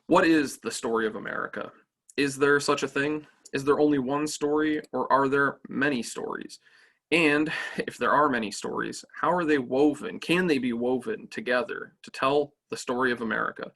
What is the story of America? Is there such a thing? Is there only one story, or are there many stories? And if there are many stories, how are they woven? Can they be woven together to tell the story of America?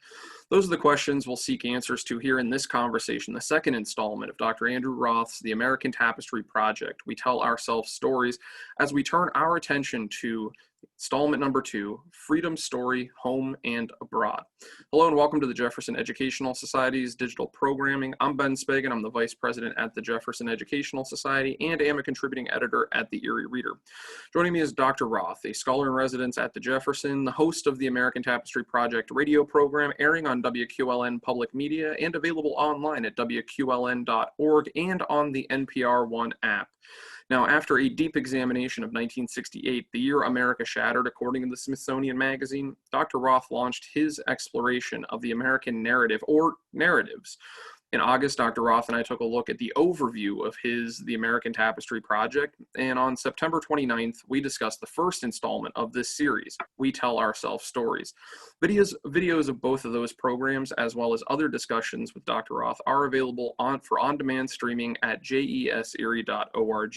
Those are the questions we'll seek answers to here in this conversation, the second installment of Dr. Andrew Roth's The American Tapestry Project. We tell ourselves stories as we turn our attention to installment number 2, Freedom Story, Home and Abroad. Hello and welcome to the Jefferson Educational Society's digital programming. I'm Ben Speggen. I'm the Vice President at the Jefferson Educational Society and am a contributing editor at the Erie Reader. Joining me is Dr. Roth, a scholar in residence at the Jefferson, the host of the American Tapestry Project radio program airing on WQLN Public Media and available online at WQLN.org and on the NPR One app. Now, after a deep examination of 1968, the year America shattered, according to the Smithsonian Magazine, Dr. Roth launched his exploration of the American narrative, or narratives. In August, Dr. Roth and I took a look at the overview of the American Tapestry Project, and on September 29th, we discussed the first installment of this series, We Tell Ourselves Stories. Videos of both of those programs, as well as other discussions with Dr. Roth, are available for on-demand streaming at jeserie.org.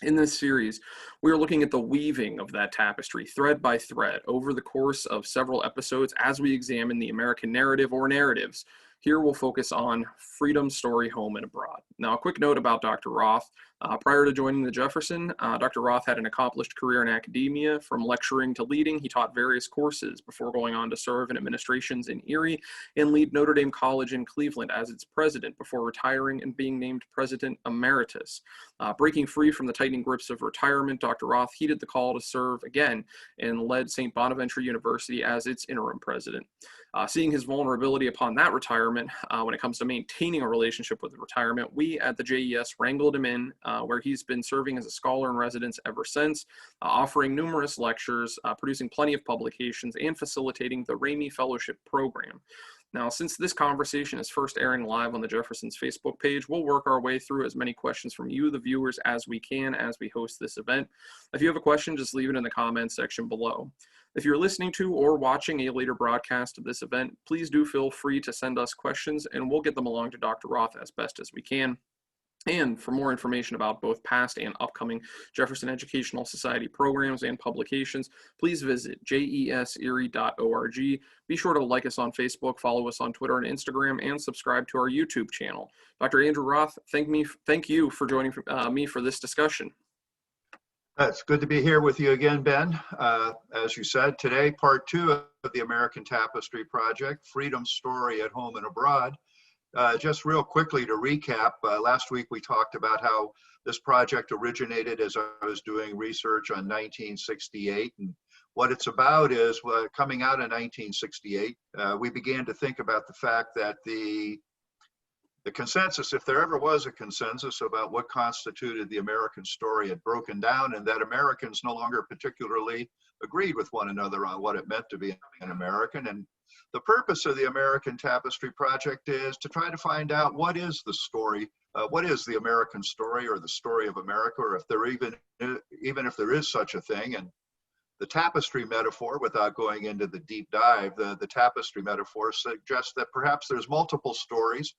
In this series, we are looking at the weaving of that tapestry, thread by thread, over the course of several episodes as we examine the American narrative or narratives. Here we'll focus on Freedom Story, Home and Abroad. Now, a quick note about Dr. Roth. Prior to joining the Jefferson, Dr. Roth had an accomplished career in academia. From lecturing to leading, he taught various courses before going on to serve in administrations in Erie and lead Notre Dame College in Cleveland as its president before retiring and being named President Emeritus. Breaking free from the tightening grips of retirement, Dr. Roth heeded the call to serve again and led St. Bonaventure University as its interim president. Seeing his vulnerability upon that retirement, when it comes to maintaining a relationship with retirement, we at the JES wrangled him in, where he's been serving as a scholar in residence ever since, offering numerous lectures, producing plenty of publications, and facilitating the Ramey Fellowship Program. Now, since this conversation is first airing live on the Jefferson's Facebook page, we'll work our way through as many questions from you, the viewers, as we can as we host this event. If you have a question, just leave it in the comments section below. If you're listening to or watching a later broadcast of this event, please do feel free to send us questions and we'll get them along to Dr. Roth as best as we can. And for more information about both past and upcoming Jefferson Educational Society programs and publications, please visit jeserie.org. Be sure to like us on Facebook, follow us on Twitter and Instagram, and subscribe to our YouTube channel. Dr. Andrew Roth, thank you for joining me for this discussion. It's good to be here with you again, Ben. As you said, today, part 2 of the American Tapestry Project, Freedom Story at Home and Abroad. Just real quickly to recap, last week we talked about how this project originated as I was doing research on 1968. And what it's about is, coming out of 1968, we began to think about the fact that the consensus, if there ever was a consensus about what constituted the American story, had broken down, and that Americans no longer particularly agreed with one another on what it meant to be an American. And the purpose of the American Tapestry Project is to try to find out what is the story, what is the American story, or the story of America, or if there even if there is such a thing. And the tapestry metaphor, without going into the deep dive, the tapestry metaphor suggests that perhaps there's multiple stories,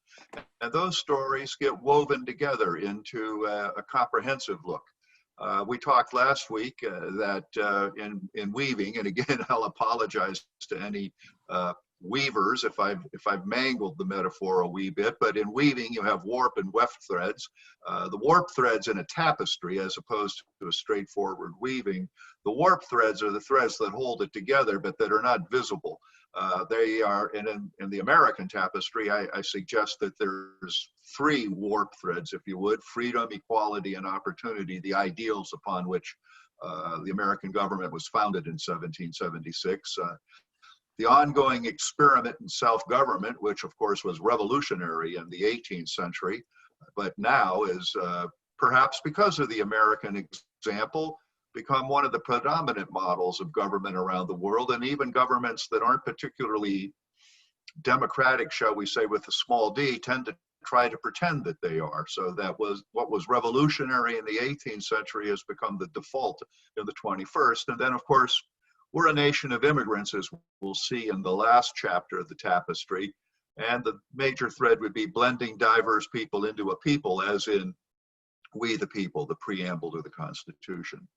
and those stories get woven together into a comprehensive look. We talked last week that in weaving, and again, I'll apologize to any weavers if I've mangled the metaphor a wee bit, but in weaving you have warp and weft threads. The warp threads in a tapestry, as opposed to a straightforward weaving, the warp threads are the threads that hold it together but that are not visible. They are, in the American tapestry, I suggest that there's 3 warp threads, if you would: freedom, equality, and opportunity, the ideals upon which the American government was founded in 1776. The ongoing experiment in self-government, which of course was revolutionary in the 18th century, but now is perhaps because of the American example, become one of the predominant models of government around the world, and even governments that aren't particularly democratic, shall we say, with a small d, tend to try to pretend that they are. So that was what was revolutionary in the 18th century has become the default in the 21st. And then, of course, we're a nation of immigrants, as we'll see in the last chapter of the tapestry. And the major thread would be blending diverse people into a people, as in we the people, the preamble to the Constitution.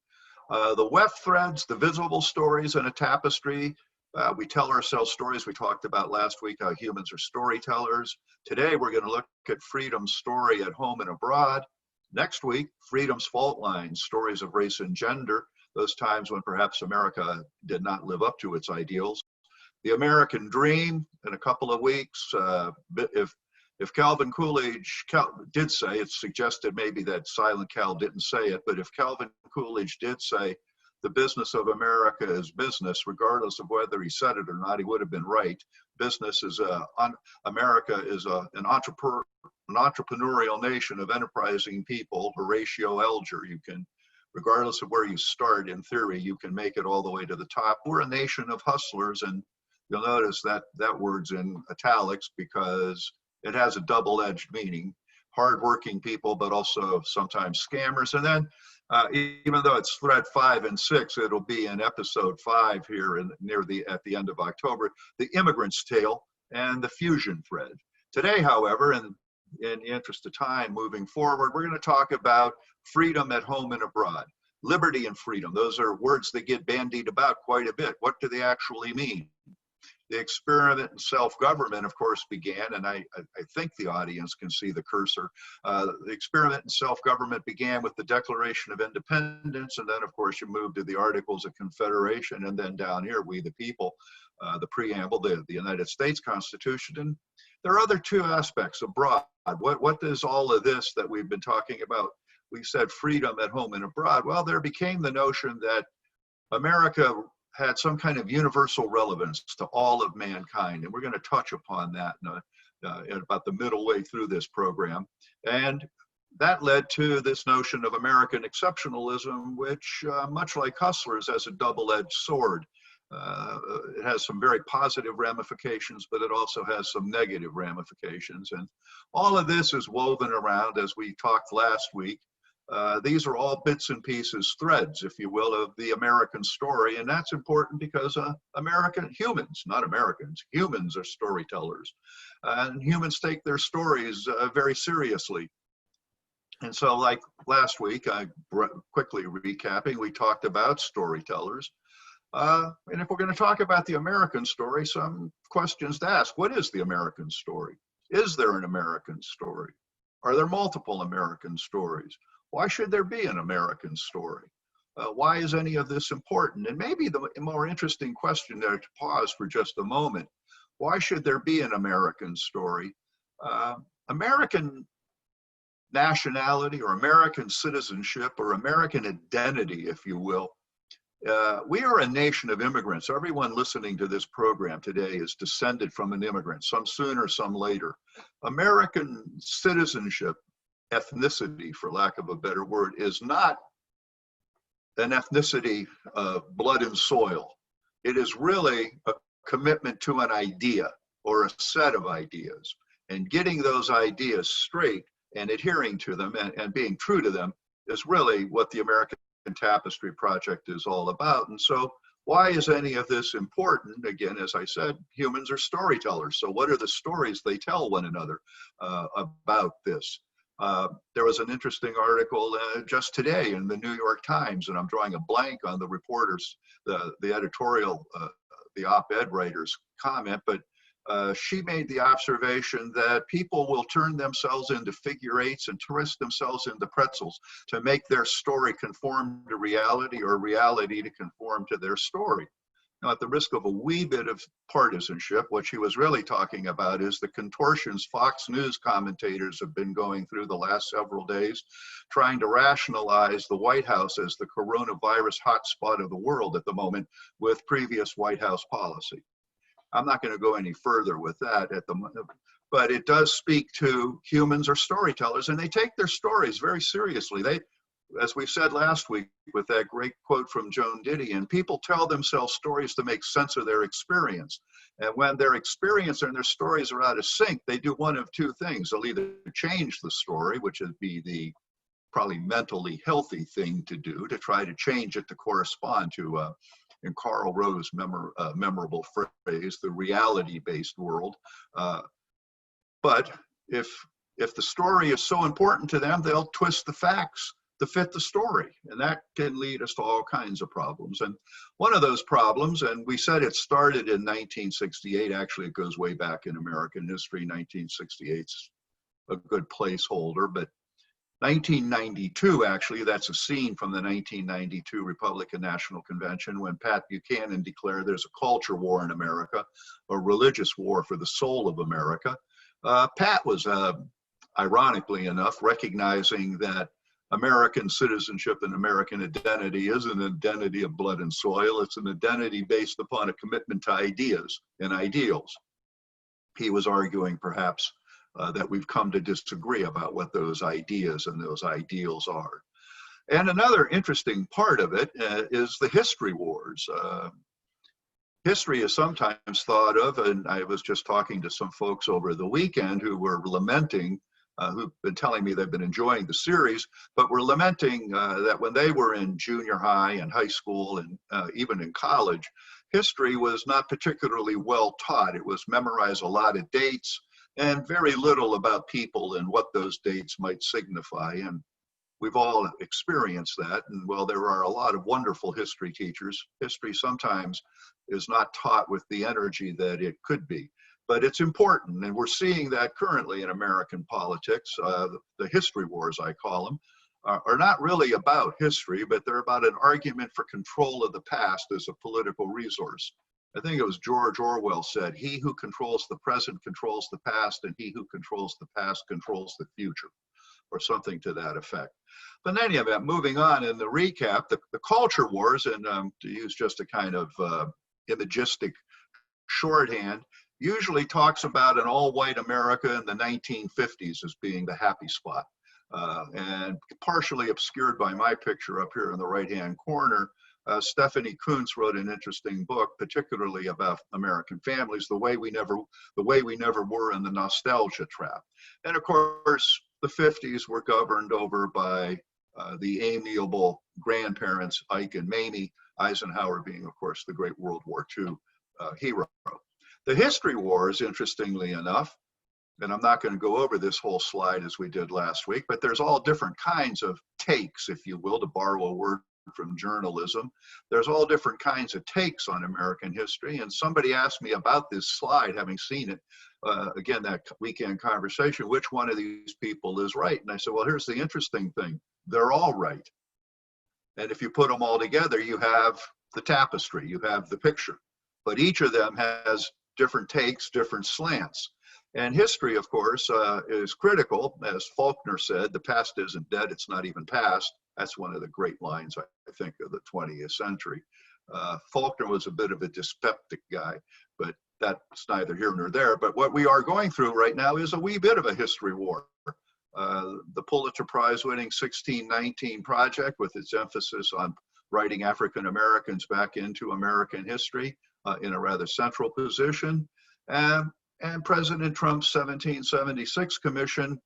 The weft threads, the visible stories in a tapestry. We tell ourselves stories. We talked about last week how humans are storytellers. Today, we're going to look at freedom's story at home and abroad. Next week, freedom's fault lines, stories of race and gender, those times when perhaps America did not live up to its ideals. The American dream in a couple of weeks. If Calvin Coolidge did say, it's suggested maybe that Silent Cal didn't say it, but if Calvin Coolidge did say the business of America is business, regardless of whether he said it or not, he would have been right. Business is America is an entrepreneurial nation of enterprising people. Horatio Alger, you can, regardless of where you start, in theory, you can make it all the way to the top. We're a nation of hustlers, and you'll notice that that word's in italics because it has a double-edged meaning. Hardworking people, but also sometimes scammers. And then, even though it's thread 5 and 6, it'll be in episode 5 here at the end of October, the immigrant's tale and the fusion thread. Today, however, in the interest of time moving forward, we're going to talk about freedom at home and abroad. Liberty and freedom, those are words that get bandied about quite a bit. What do they actually mean? The experiment in self-government, of course, began, and I think the audience can see the cursor. The experiment in self-government began with the Declaration of Independence, and then, of course, you move to the Articles of Confederation, and then down here, we the people, the preamble, the United States Constitution. And there are other two aspects abroad. What does all of this that we've been talking about? We said freedom at home and abroad. Well, there became the notion that America had some kind of universal relevance to all of mankind. And we're going to touch upon that in about the middle way through this program. And that led to this notion of American exceptionalism, which, much like Hustlers, has a double-edged sword. It has some very positive ramifications, but it also has some negative ramifications. And all of this is woven around, as we talked last week. These are all bits and pieces, threads, if you will, of the American story. And that's important because humans, not Americans, humans are storytellers. And humans take their stories very seriously. And so, like last week, quickly recapping, we talked about storytellers. And if we're going to talk about the American story, some questions to ask. What is the American story? Is there an American story? Are there multiple American stories? Why should there be an American story? Why is any of this important? And maybe the more interesting question there, to pause for just a moment, why should there be an American story? American nationality or American citizenship or American identity, if you will. We are a nation of immigrants. Everyone listening to this program today is descended from an immigrant, some sooner, some later. American citizenship, ethnicity, for lack of a better word, is not an ethnicity of blood and soil. It is really a commitment to an idea or a set of ideas, and getting those ideas straight and adhering to them and being true to them is really what the American Tapestry Project is all about. And so why is any of this important? Again, as I said, humans are storytellers. So what are the stories they tell one another about this? There was an interesting article just today in the New York Times, and I'm drawing a blank on the reporters, the editorial, the op-ed writer's comment, but she made the observation that people will turn themselves into figure eights and twist themselves into pretzels to make their story conform to reality or reality to conform to their story. Now, at the risk of a wee bit of partisanship, what she was really talking about is the contortions Fox News commentators have been going through the last several days, trying to rationalize the White House as the coronavirus hotspot of the world at the moment with previous White House policy. I'm not going to go any further with that at the moment, but it does speak to humans are storytellers, and they take their stories very seriously. They, as we said last week with that great quote from Joan Didion, people tell themselves stories to make sense of their experience. And when their experience and their stories are out of sync, they do one of two things. They'll either change the story, which would be the probably mentally healthy thing to do, to try to change it to correspond to in Carl Rowe's memorable phrase, the reality-based world. But if the story is so important to them, they'll twist the facts to fit the story. And that can lead us to all kinds of problems. And one of those problems, and we said it started in 1968, actually it goes way back in American history, 1968's a good placeholder, but 1992, actually, that's a scene from the 1992 Republican National Convention when Pat Buchanan declared there's a culture war in America, a religious war for the soul of America. Pat was, ironically enough, recognizing that American citizenship and American identity is an identity of blood and soil. It's an identity based upon a commitment to ideas and ideals. He was arguing, perhaps, that we've come to disagree about what those ideas and those ideals are. And another interesting part of it is the history wars. History is sometimes thought of, and I was just talking to some folks over the weekend who were lamenting, who've been telling me they've been enjoying the series, but were lamenting that when they were in junior high and high school and even in college, history was not particularly well taught. It was memorize a lot of dates and very little about people and what those dates might signify. And we've all experienced that. And while there are a lot of wonderful history teachers, history sometimes is not taught with the energy that it could be. But it's important, and we're seeing that currently in American politics. The history wars, I call them, are not really about history, but they're about an argument for control of the past as a political resource. I think it was George Orwell said, "He who controls the present controls the past, and he who controls the past controls the future," or something to that effect. But in any event, moving on in the recap, the culture wars, and to use just a kind of imagistic shorthand, usually talks about an all-white America in the 1950s as being the happy spot. And partially obscured by my picture up here in the right-hand corner, Stephanie Kuntz wrote an interesting book, particularly about American families, the way we never were in the nostalgia trap. And of course, the 50s were governed over by the amiable grandparents, Ike and Mamie, Eisenhower being, of course, the great World War II hero. The history wars, interestingly enough, and I'm not going to go over this whole slide as we did last week, but there's all different kinds of takes, if you will, to borrow a word from journalism. There's all different kinds of takes on American history. And somebody asked me about this slide, having seen it, again, that weekend conversation, which one of these people is right? And I said, well, here's the interesting thing. They're all right. And if you put them all together, you have the tapestry, you have the picture. But each of them has different takes, different slants. And history, of course, is critical. As Faulkner said, the past isn't dead, it's not even past. That's one of the great lines, I think, of the 20th century. Faulkner was a bit of a dyspeptic guy, but that's neither here nor there. But what we are going through right now is a wee bit of a history war. The Pulitzer Prize winning 1619 project, with its emphasis on writing African Americans back into American history in a rather central position. And President Trump's 1776 commission,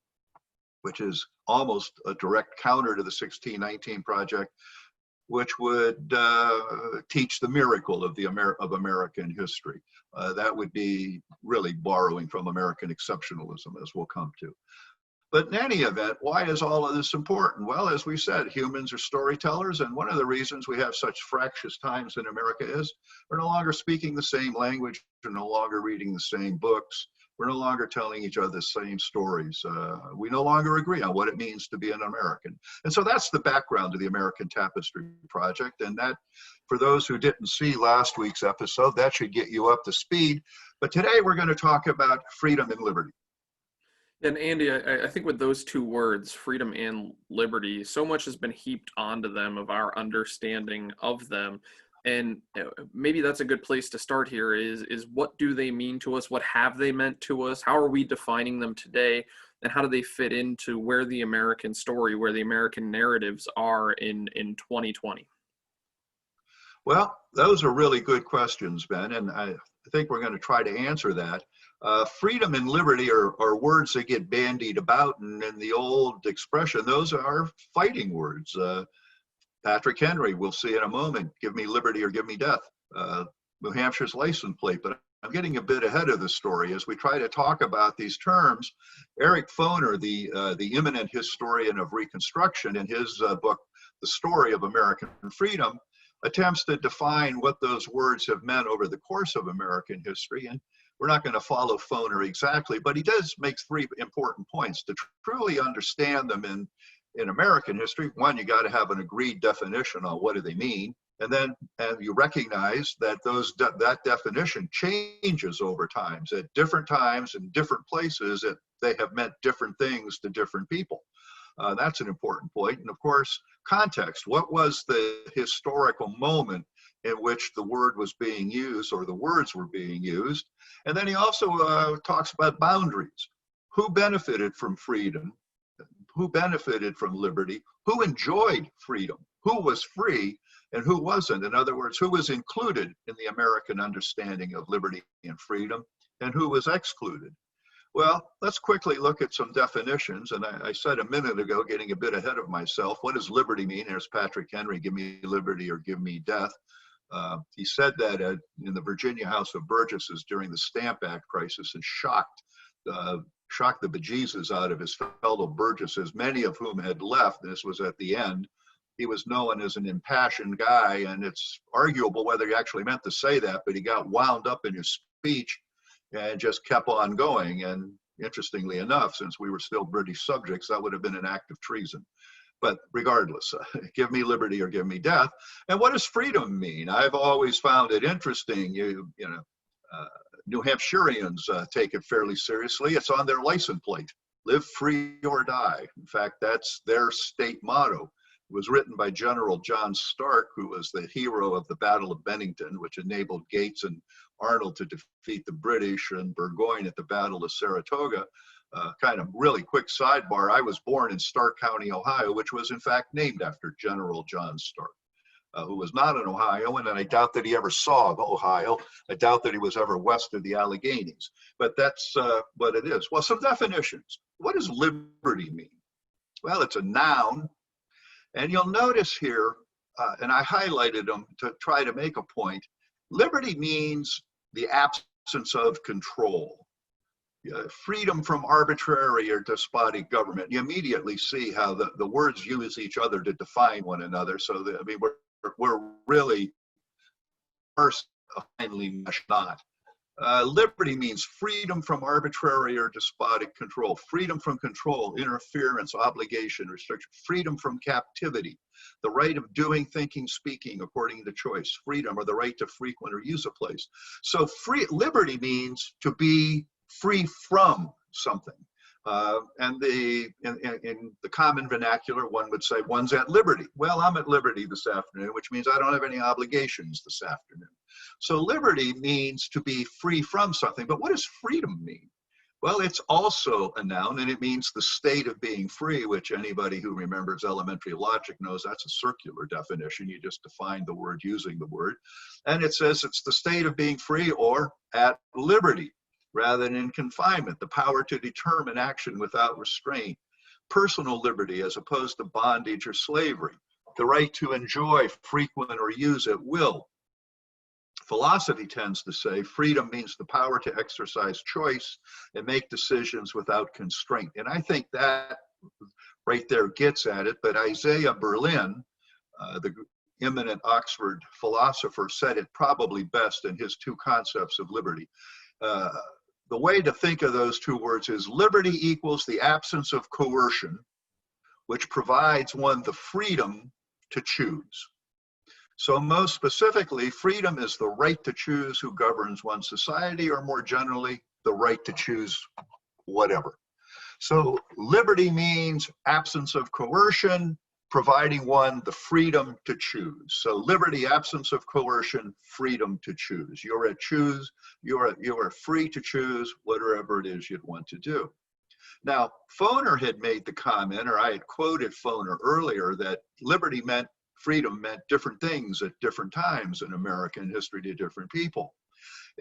which is almost a direct counter to the 1619 project, which would teach the miracle of American history. That would be really borrowing from American exceptionalism, as we'll come to. But in any event, why is all of this important? Well, as we said, humans are storytellers, and one of the reasons we have such fractious times in America is we're no longer speaking the same language, we're no longer reading the same books, we're no longer telling each other the same stories. We no longer agree on what it means to be an American. And so that's the background to the American Tapestry Project, and that, for those who didn't see last week's episode, that should get you up to speed. But today we're going to talk about freedom and liberty. And Andy, I think with those two words, freedom and liberty, so much has been heaped onto them of our understanding of them. And maybe that's a good place to start here is what do they mean to us? What have they meant to us? How are we defining them today? And how do they fit into where the American story, where the American narratives are in 2020? Well, those are really good questions, Ben, and I think we're going to try to answer that. Freedom and liberty are words that get bandied about, and in the old expression, those are fighting words. Patrick Henry, we'll see in a moment, give me liberty or give me death. New Hampshire's license plate, but I'm getting a bit ahead of the story as we try to talk about these terms. Eric Foner, the eminent historian of Reconstruction, in his book, The Story of American Freedom, attempts to define what those words have meant over the course of American history. And we're not going to follow Foner exactly, but he does make three important points. To truly understand them in American history, one, you got to have an agreed definition on what do they mean. And then you recognize that that definition changes over times. At different times in different places, they have meant different things to different people. That's an important point. And of course, context. What was the historical moment in which the word was being used or the words were being used? And then he also talks about boundaries. Who benefited from freedom? Who benefited from liberty? Who enjoyed freedom? Who was free? And who wasn't? In other words, who was included in the American understanding of liberty and freedom, and who was excluded? Well, let's quickly look at some definitions. And I said a minute ago, getting a bit ahead of myself, what does liberty mean? There's Patrick Henry, give me liberty or give me death. He said that in the Virginia House of Burgesses during the Stamp Act crisis and shocked the bejesus out of his fellow Burgesses, many of whom had left. This was at the end. He was known as an impassioned guy, and it's arguable whether he actually meant to say that, but he got wound up in his speech and just kept on going. And interestingly enough, since we were still British subjects, that would have been an act of treason. But regardless, give me liberty or give me death. And what does freedom mean? I've always found it interesting. New Hampshireans take it fairly seriously. It's on their license plate. Live free or die. In fact, that's their state motto. It was written by General John Stark, who was the hero of the Battle of Bennington, which enabled Gates and Arnold to defeat the British, and Burgoyne at the Battle of Saratoga. Kind of really quick sidebar, I was born in Stark County, Ohio, which was in fact named after General John Stark, who was not an Ohioan, and I doubt that he ever saw Ohio. I doubt that he was ever west of the Alleghenies, but that's what it is. Well, some definitions. What does liberty mean? Well, it's a noun. And you'll notice here, and I highlighted them to try to make a point, liberty means the absence of control, freedom from arbitrary or despotic government. You immediately see how the words use each other to define one another. So that, I mean, we're really a finely meshed knot. Liberty means freedom from arbitrary or despotic control, freedom from control, interference, obligation, restriction, freedom from captivity, the right of doing, thinking, speaking according to choice, freedom or the right to frequent or use a place. So liberty means to be free from something. And in the common vernacular, one would say one's at liberty. Well, I'm at liberty this afternoon, which means I don't have any obligations this afternoon. So liberty means to be free from something. But what does freedom mean? Well, it's also a noun, and it means the state of being free, which anybody who remembers elementary logic knows that's a circular definition. You just define the word using the word. And it says it's the state of being free or at liberty, rather than in confinement, the power to determine action without restraint, personal liberty as opposed to bondage or slavery, the right to enjoy, frequent, or use at will. Philosophy tends to say freedom means the power to exercise choice and make decisions without constraint. And I think that right there gets at it. But Isaiah Berlin, the eminent Oxford philosopher, said it probably best in his two concepts of liberty. The way to think of those two words is liberty equals the absence of coercion, which provides one the freedom to choose. So most specifically, freedom is the right to choose who governs one's society, or more generally, the right to choose whatever. So liberty means absence of coercion, providing one the freedom to choose. So liberty, absence of coercion, freedom to choose. You are free to choose whatever it is you'd want to do. Now, Foner had made the comment, or I had quoted Foner earlier, that freedom meant different things at different times in American history to different people.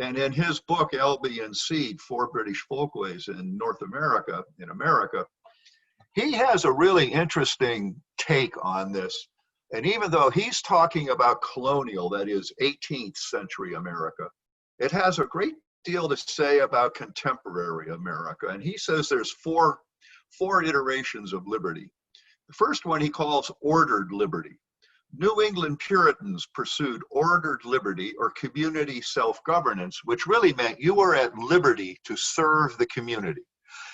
And in his book, Albion Seed, Four British Folkways in North America, he has a really interesting take on this. And even though he's talking about colonial, that is 18th century America, it has a great deal to say about contemporary America, and he says there's four iterations of liberty. The first one he calls ordered liberty. New England Puritans pursued ordered liberty or community self-governance, which really meant you were at liberty to serve the community.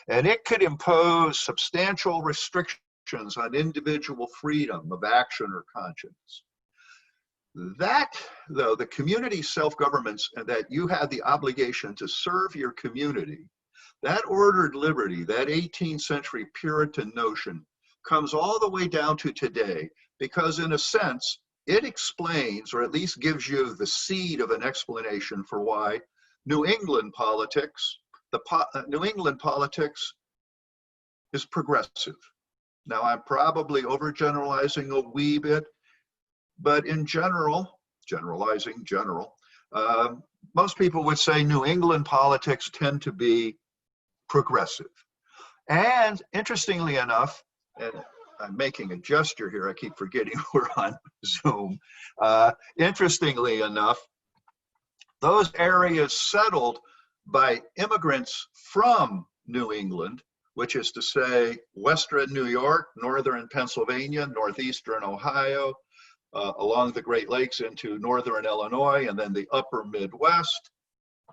And it could impose substantial restrictions on individual freedom of action or conscience. That, though, the community self-governments and that you had the obligation to serve your community, that ordered liberty, that 18th century Puritan notion, comes all the way down to today, because in a sense, it explains, or at least gives you the seed of an explanation for why New England politics, New England politics is progressive. Now, I'm probably overgeneralizing a wee bit, but in general, most people would say New England politics tend to be progressive. And interestingly enough, and I'm making a gesture here, I keep forgetting we're on Zoom. Interestingly enough, those areas settled by immigrants from New England, which is to say Western New York, Northern Pennsylvania, Northeastern Ohio, along the Great Lakes into Northern Illinois, and then the upper Midwest.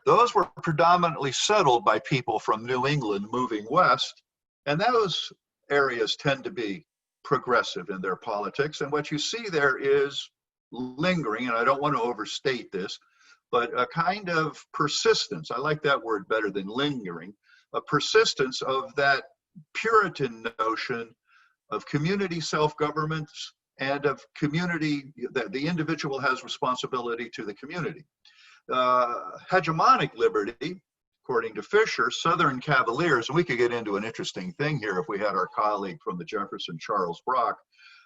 Those were predominantly settled by people from New England moving west, and those areas tend to be progressive in their politics. And what you see there is lingering, and I don't want to overstate this, but a kind of persistence. I like that word better than lingering, a persistence of that Puritan notion of community self-government and of community, that the individual has responsibility to the community. Hegemonic liberty, according to Fisher, Southern Cavaliers, and we could get into an interesting thing here if we had our colleague from the Jefferson, Charles Brock.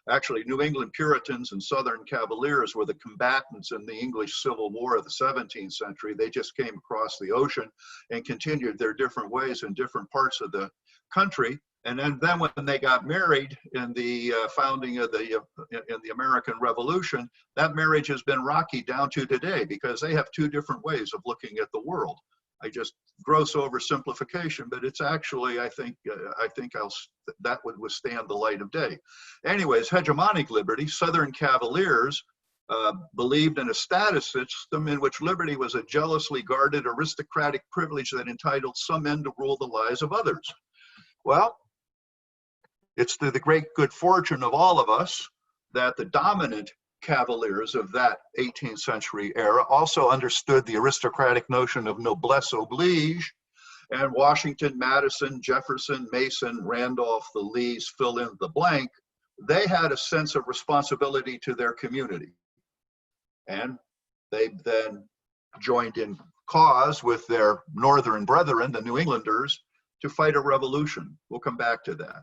Actually, New England Puritans and Southern Cavaliers were the combatants in the English Civil War of the 17th century. They just came across the ocean and continued their different ways in different parts of the country. And then when they got married in the founding of the American Revolution, that marriage has been rocky down to today because they have two different ways of looking at the world. I just gross oversimplification, but it's actually, I think that would withstand the light of day. Anyways, hegemonic liberty, Southern Cavaliers believed in a status system in which liberty was a jealously guarded aristocratic privilege that entitled some men to rule the lives of others. Well, it's to the great good fortune of all of us that the dominant Cavaliers of that 18th century era also understood the aristocratic notion of noblesse oblige, and Washington, Madison, Jefferson, Mason, Randolph, the Lees, fill in the blank, they had a sense of responsibility to their community. And they then joined in cause with their northern brethren, the New Englanders, to fight a revolution. We'll come back to that.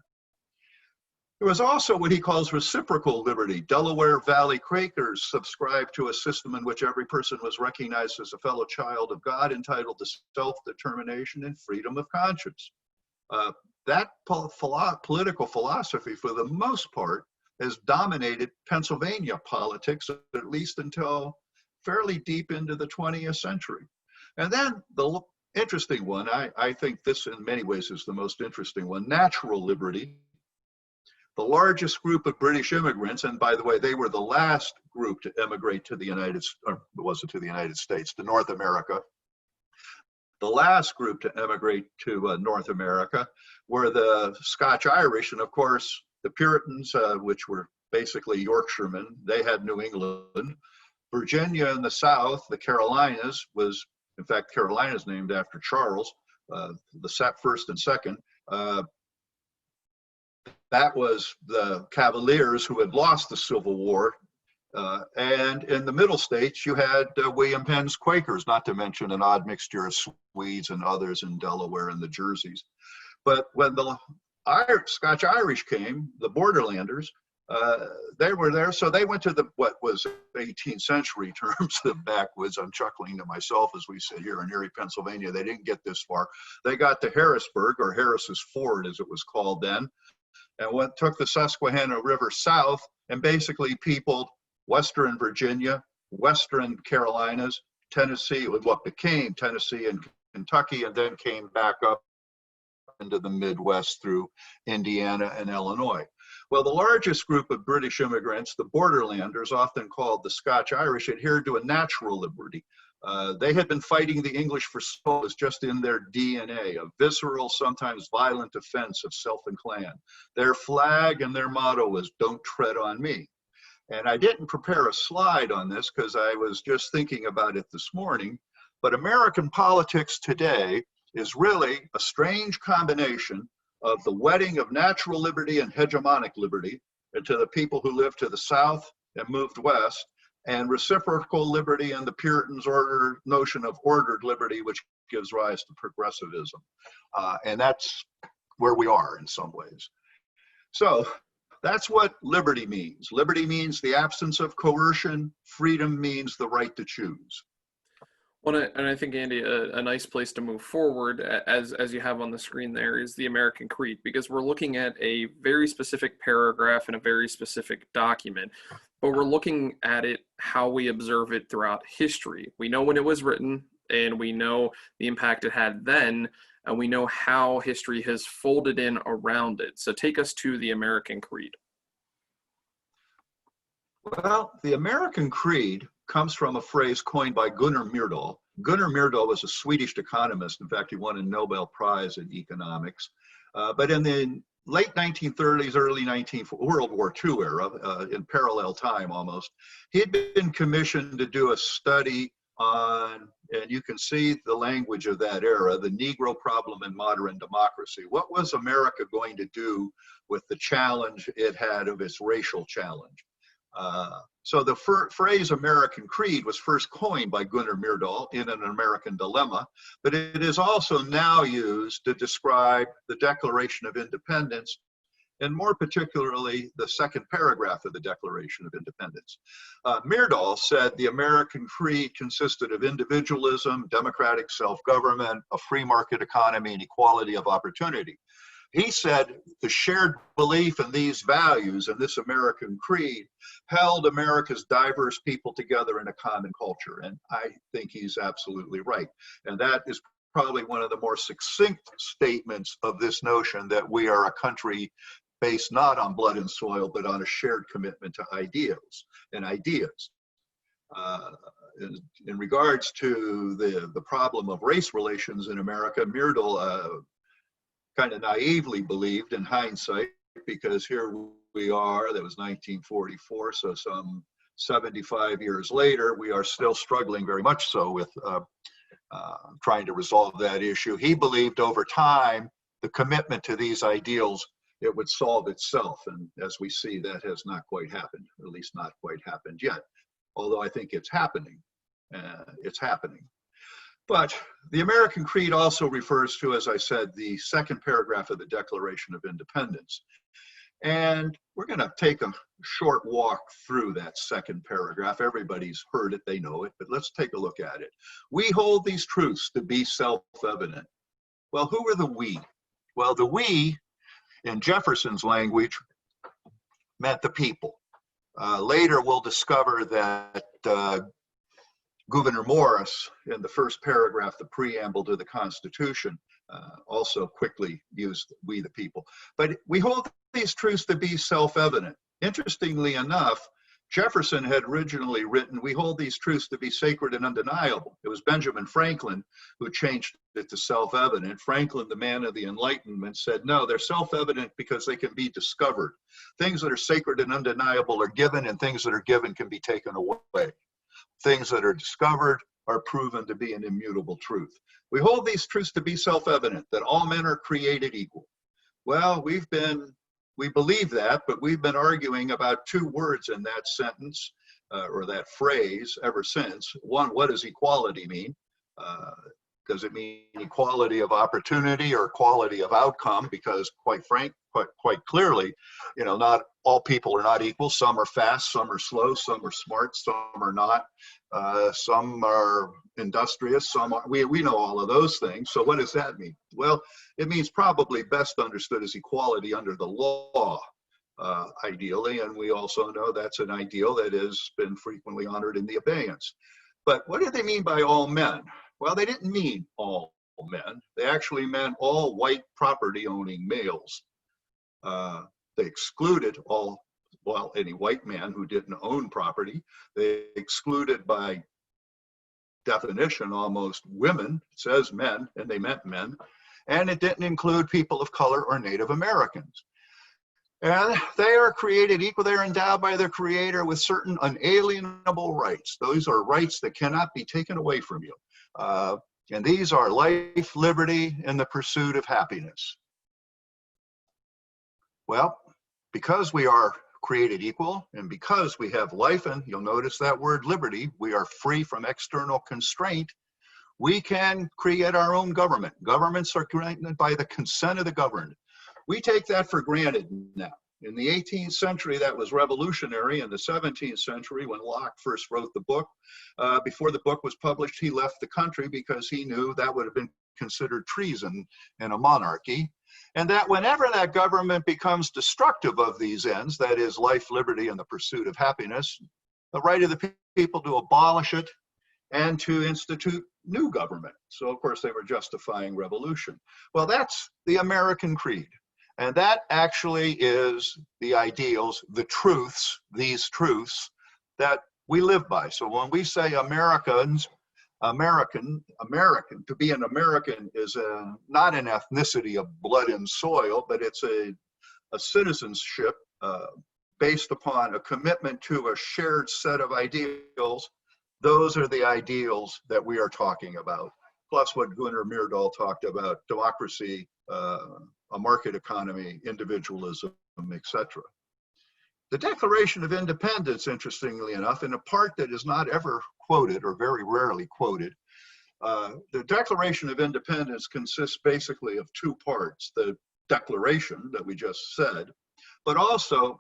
There was also what he calls reciprocal liberty. Delaware Valley Quakers subscribed to a system in which every person was recognized as a fellow child of God, entitled to self-determination and freedom of conscience. That political philosophy, for the most part, has dominated Pennsylvania politics, at least until fairly deep into the 20th century. And then the interesting one, I think this in many ways is the most interesting one, natural liberty. The largest group of British immigrants, and by the way, they were the last group to emigrate to the United States, to North America. The last group to emigrate to North America were the Scotch-Irish, and of course, the Puritans, which were basically Yorkshiremen, they had New England. Virginia in the South, the Carolinas was, in fact, Carolina's named after Charles, the first and second. That was the Cavaliers who had lost the Civil War. And in the middle states, you had William Penn's Quakers, not to mention an odd mixture of Swedes and others in Delaware and the Jerseys. But when the Scotch-Irish came, the Borderlanders, they were there. So they went to what was 18th century terms of backwoods. I'm chuckling to myself as we sit here in Erie, Pennsylvania. They didn't get this far. They got to Harrisburg, or Harris's Ford as it was called then, and took the Susquehanna River south and basically peopled Western Virginia, Western Carolinas, Tennessee, with what became Tennessee and Kentucky and then came back up into the Midwest through Indiana and Illinois. Well, the largest group of British immigrants, the borderlanders, often called the Scotch-Irish, adhered to a natural liberty. They had been fighting the English for so long. It was just in their DNA, a visceral, sometimes violent defense of self and clan. Their flag and their motto was, "Don't tread on me." And I didn't prepare a slide on this because I was just thinking about it this morning, but American politics today is really a strange combination of the wedding of natural liberty and hegemonic liberty to the people who lived to the south and moved west, and reciprocal liberty and the Puritans' notion of ordered liberty, which gives rise to progressivism. And that's where we are in some ways. So that's what liberty means. Liberty means the absence of coercion. Freedom means the right to choose. Well, and I think, Andy, a nice place to move forward, as you have on the screen there, is the American Creed, because we're looking at a very specific paragraph in a very specific document, but we're looking at it how we observe it throughout history. We know when it was written, and we know the impact it had then, and we know how history has folded in around it. So take us to the American Creed. Well, the American Creed comes from a phrase coined by Gunnar Myrdal. Gunnar Myrdal was a Swedish economist. In fact, he won a Nobel Prize in economics. But in the late 1930s, early World War II era, in parallel time almost, he'd been commissioned to do a study on, and you can see the language of that era, the Negro problem in modern democracy. What was America going to do with the challenge it had of its racial challenge? So the phrase American Creed was first coined by Gunnar Myrdal in An American Dilemma, but it is also now used to describe the Declaration of Independence, and more particularly the second paragraph of the Declaration of Independence. Myrdal said the American Creed consisted of individualism, democratic self-government, a free market economy, and equality of opportunity. He said the shared belief in these values and this American Creed held America's diverse people together in a common culture. And I think he's absolutely right. And that is probably one of the more succinct statements of this notion that we are a country based not on blood and soil, but on a shared commitment to ideals and ideas. In regards to the problem of race relations in America, Myrdal kind of naively believed in hindsight, because here we are, that was 1944, so some 75 years later, we are still struggling very much so with trying to resolve that issue. He believed over time, the commitment to these ideals, it would solve itself. And as we see, that has not quite happened, or at least not quite happened yet. Although I think it's happening. It's happening. But the American Creed also refers to, as I said, the second paragraph of the Declaration of Independence. And we're going to take a short walk through that second paragraph. Everybody's heard it, they know it, but let's take a look at it. We hold these truths to be self-evident. Well, who are the we? Well, the we, in Jefferson's language, meant the people. Later, we'll discover that Gouverneur Morris, in the first paragraph, the preamble to the Constitution, also quickly used we the people. But we hold these truths to be self-evident. Interestingly enough, Jefferson had originally written, we hold these truths to be sacred and undeniable. It was Benjamin Franklin who changed it to self-evident. Franklin, the man of the Enlightenment, said, no, they're self-evident because they can be discovered. Things that are sacred and undeniable are given, and things that are given can be taken away. Things that are discovered are proven to be an immutable truth. We hold these truths to be self-evident, that all men are created equal. Well, we believe that, but we've been arguing about two words in that sentence, or that phrase, ever since. One, what does equality mean? Does it mean equality of opportunity or equality of outcome? Because quite clearly, not all people are not equal. Some are fast, some are slow, some are smart, some are not. Some are industrious, some are, we know all of those things. So what does that mean? Well, it means probably best understood as equality under the law, ideally. And we also know that's an ideal that has been frequently honored in the abeyance. But what did they mean by all men? Well, they didn't mean all men. They actually meant all white property owning males. They excluded any white man who didn't own property. They excluded by definition almost women. It says men, and they meant men. And it didn't include people of color or Native Americans. And they are created equal. They're endowed by their creator with certain unalienable rights. Those are rights that cannot be taken away from you. And these are life, liberty, and the pursuit of happiness. Well, because we are created equal, and because we have life, and you'll notice that word liberty, we are free from external constraint, we can create our own government. Governments are created by the consent of the governed. We take that for granted now. In the 18th century, that was revolutionary. In the 17th century, when Locke first wrote the book, before the book was published, he left the country because he knew that would have been considered treason in a monarchy. And that whenever that government becomes destructive of these ends, that is life, liberty, and the pursuit of happiness, the right of the people to abolish it and to institute new government. So of course they were justifying revolution. Well, that's the American creed. And that actually is the ideals, the truths, these truths that we live by. So when we say American, to be an American is not an ethnicity of blood and soil, but it's a citizenship based upon a commitment to a shared set of ideals. Those are the ideals that we are talking about. Plus what Gunnar Myrdal talked about, democracy, a market economy, individualism, etc. The Declaration of Independence, interestingly enough, in a part that is not ever quoted or very rarely quoted, the Declaration of Independence consists basically of two parts: the declaration that we just said, but also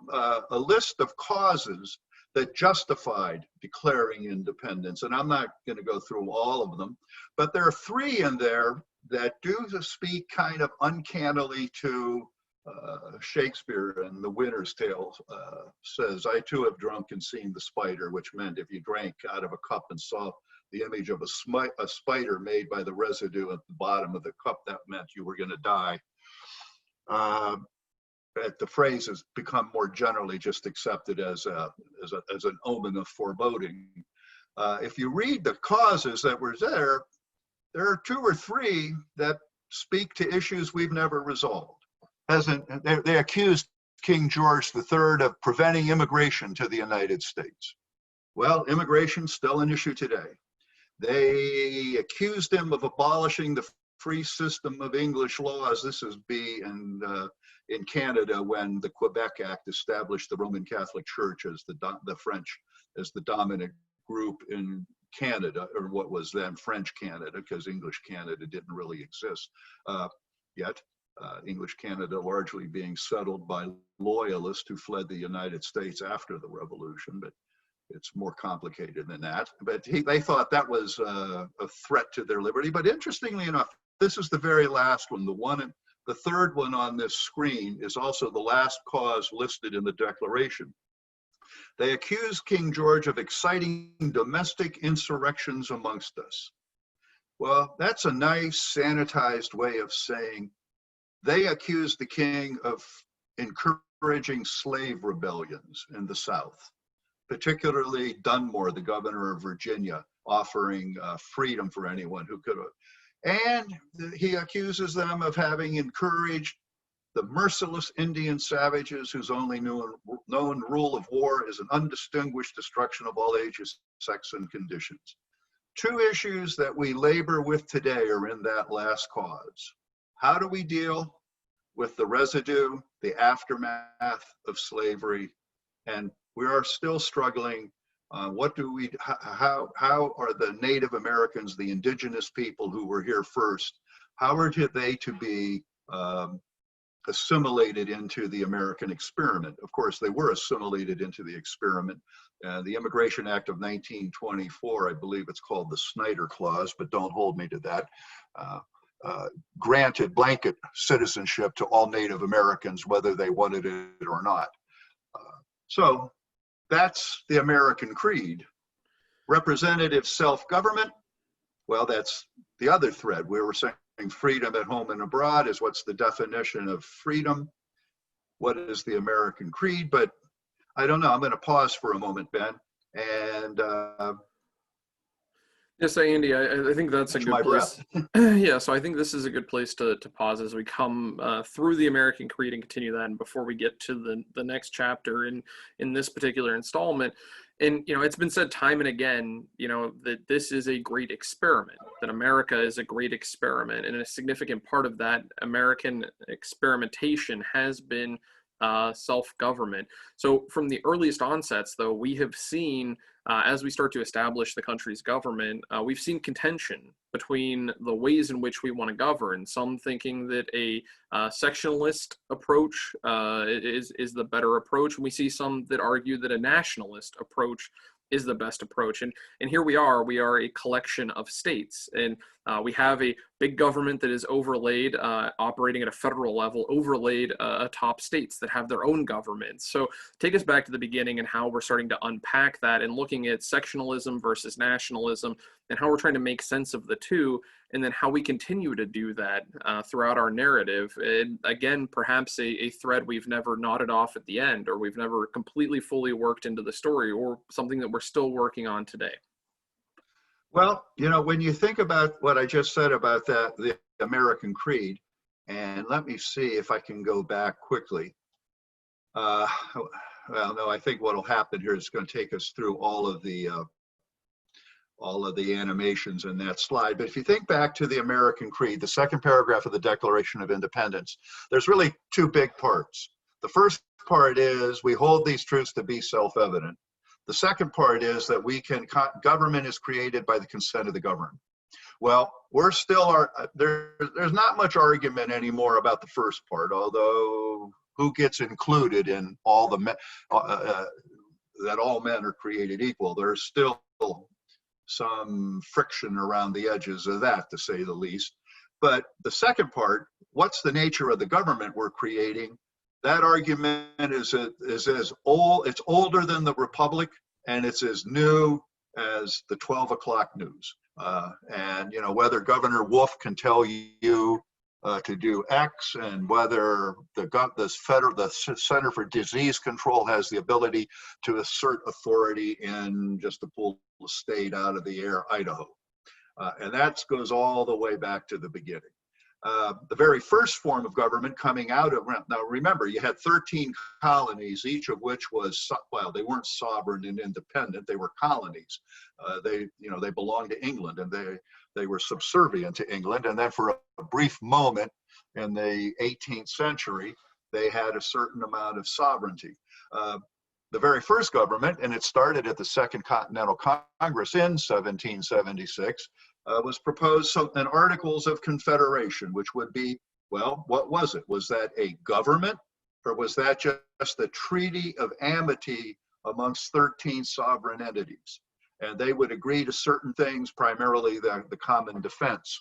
a list of causes that justified declaring independence. And I'm not going to go through all of them, but there are three in there that do speak kind of uncannily to Shakespeare. And The Winter's Tale says, "I too have drunk and seen the spider," which meant if you drank out of a cup and saw the image of a spider made by the residue at the bottom of the cup, that meant you were going to die. The phrase has become more generally just accepted as an omen of foreboding. If you read the causes that were there are two or three that speak to issues we've never resolved. They accused King George III of preventing immigration to the United States. Well, immigration's still an issue today. They accused him of abolishing the free system of English laws. This is in Canada, when the Quebec Act established the Roman Catholic Church as the French as the dominant group in Canada, or what was then French Canada, because English Canada didn't really exist yet. English Canada largely being settled by loyalists who fled the United States after the Revolution, but it's more complicated than that. But they thought that was a threat to their liberty. But interestingly enough, this is the very last one. The third one on this screen is also the last cause listed in the Declaration. They accused King George of exciting domestic insurrections amongst us. Well, that's a nice sanitized way of saying they accused the king of encouraging slave rebellions in the South, particularly Dunmore, the governor of Virginia, offering freedom for anyone who could. And he accuses them of having encouraged the merciless Indian savages whose only known rule of war is an undistinguished destruction of all ages, sex, and conditions. Two issues that we labor with today are in that last cause. How do we deal with the residue, the aftermath of slavery? And we are still struggling. How are the Native Americans, the indigenous people who were here first, how are they to be assimilated into the American experiment? Of course, they were assimilated into the experiment. The Immigration Act of 1924, I believe it's called the Snyder Clause, but don't hold me to that, granted blanket citizenship to all Native Americans, whether they wanted it or not. So that's the American creed. Representative self-government, well, that's the other thread. We were saying freedom at home and abroad is what's the definition of freedom? What is the American creed? But I don't know. I'm going to pause for a moment, Ben, and Yes, so Andy, I think that's a catch good my place. breath. Yeah, so I think this is a good place to pause as we come through the American Creed and continue that, and before we get to the next chapter in this particular installment. And it's been said time and again, that this is a great experiment, that America is a great experiment, and a significant part of that American experimentation has been self-government. So from the earliest onsets, though, we have seen, as we start to establish the country's government, we've seen contention between the ways in which we want to govern. Some thinking that a sectionalist approach is the better approach, and we see some that argue that a nationalist approach is the best approach. And here we are a collection of states, and we have a big government that is overlaid, operating at a federal level, overlaid atop states that have their own governments. So take us back to the beginning and how we're starting to unpack that and looking at sectionalism versus nationalism and how we're trying to make sense of the two, and then how we continue to do that throughout our narrative. And again, perhaps a thread we've never knotted off at the end, or we've never completely fully worked into the story, or something that we're still working on today. Well, when you think about what I just said about the American Creed, and let me see if I can go back quickly. Well, no, I think what will happen here is going to take us through all of the animations in that slide. But if you think back to the American Creed, the second paragraph of the Declaration of Independence, there's really two big parts. The first part is we hold these truths to be self-evident. The second part is that government is created by the consent of the governed. Well, we're still, there's not much argument anymore about the first part, although who gets included in all that all men are created equal. There's still some friction around the edges of that, to say the least. But the second part, what's the nature of the government we're creating? That argument is as old, it's older than the Republic, and it's as new as the 12 o'clock news. And whether Governor Wolf can tell you to do X, and whether the Center for Disease Control has the ability to assert authority in, just to pull the state out of the air, Idaho. And that goes all the way back to the beginning. The very first form of government coming out of, now remember, you had 13 colonies, each of which was, well, they weren't sovereign and independent, they were colonies. They belonged to England, and they were subservient to England. And then for a brief moment in the 18th century, they had a certain amount of sovereignty. The very first government, and it started at the Second Continental Congress in 1776, was proposed an Articles of Confederation, which would be, well, what was it? Was that a government, or was that just a treaty of amity amongst 13 sovereign entities? And they would agree to certain things, primarily the common defense.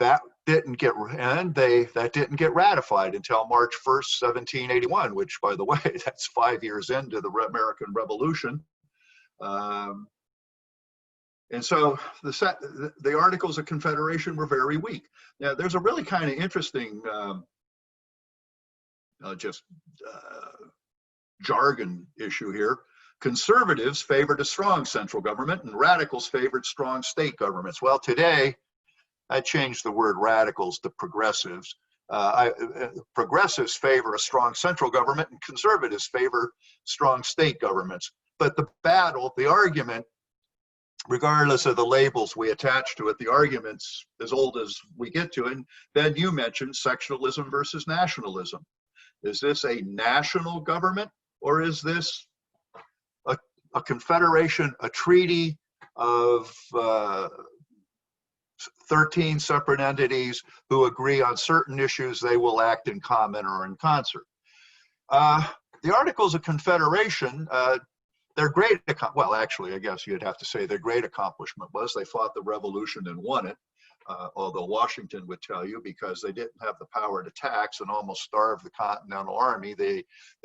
That didn't get ratified until March 1st, 1781, which, by the way, that's 5 years into the American Revolution. And so the Articles of Confederation were very weak. Now, there's a really kind of interesting jargon issue here. Conservatives favored a strong central government, and radicals favored strong state governments. Well, today, I changed the word radicals to progressives. Progressives favor a strong central government, and conservatives favor strong state governments. But the argument, regardless of the labels we attach to it, the argument's as old as we get to it. And Ben, you mentioned sectionalism versus nationalism. Is this a national government, or is this a confederation, a treaty of 13 separate entities who agree on certain issues? They will act in common or in concert. The Articles of Confederation, their great, well, actually, I guess you'd have to say their great accomplishment was they fought the revolution and won it. although Washington would tell you because they didn't have the power to tax and almost starved the Continental Army, they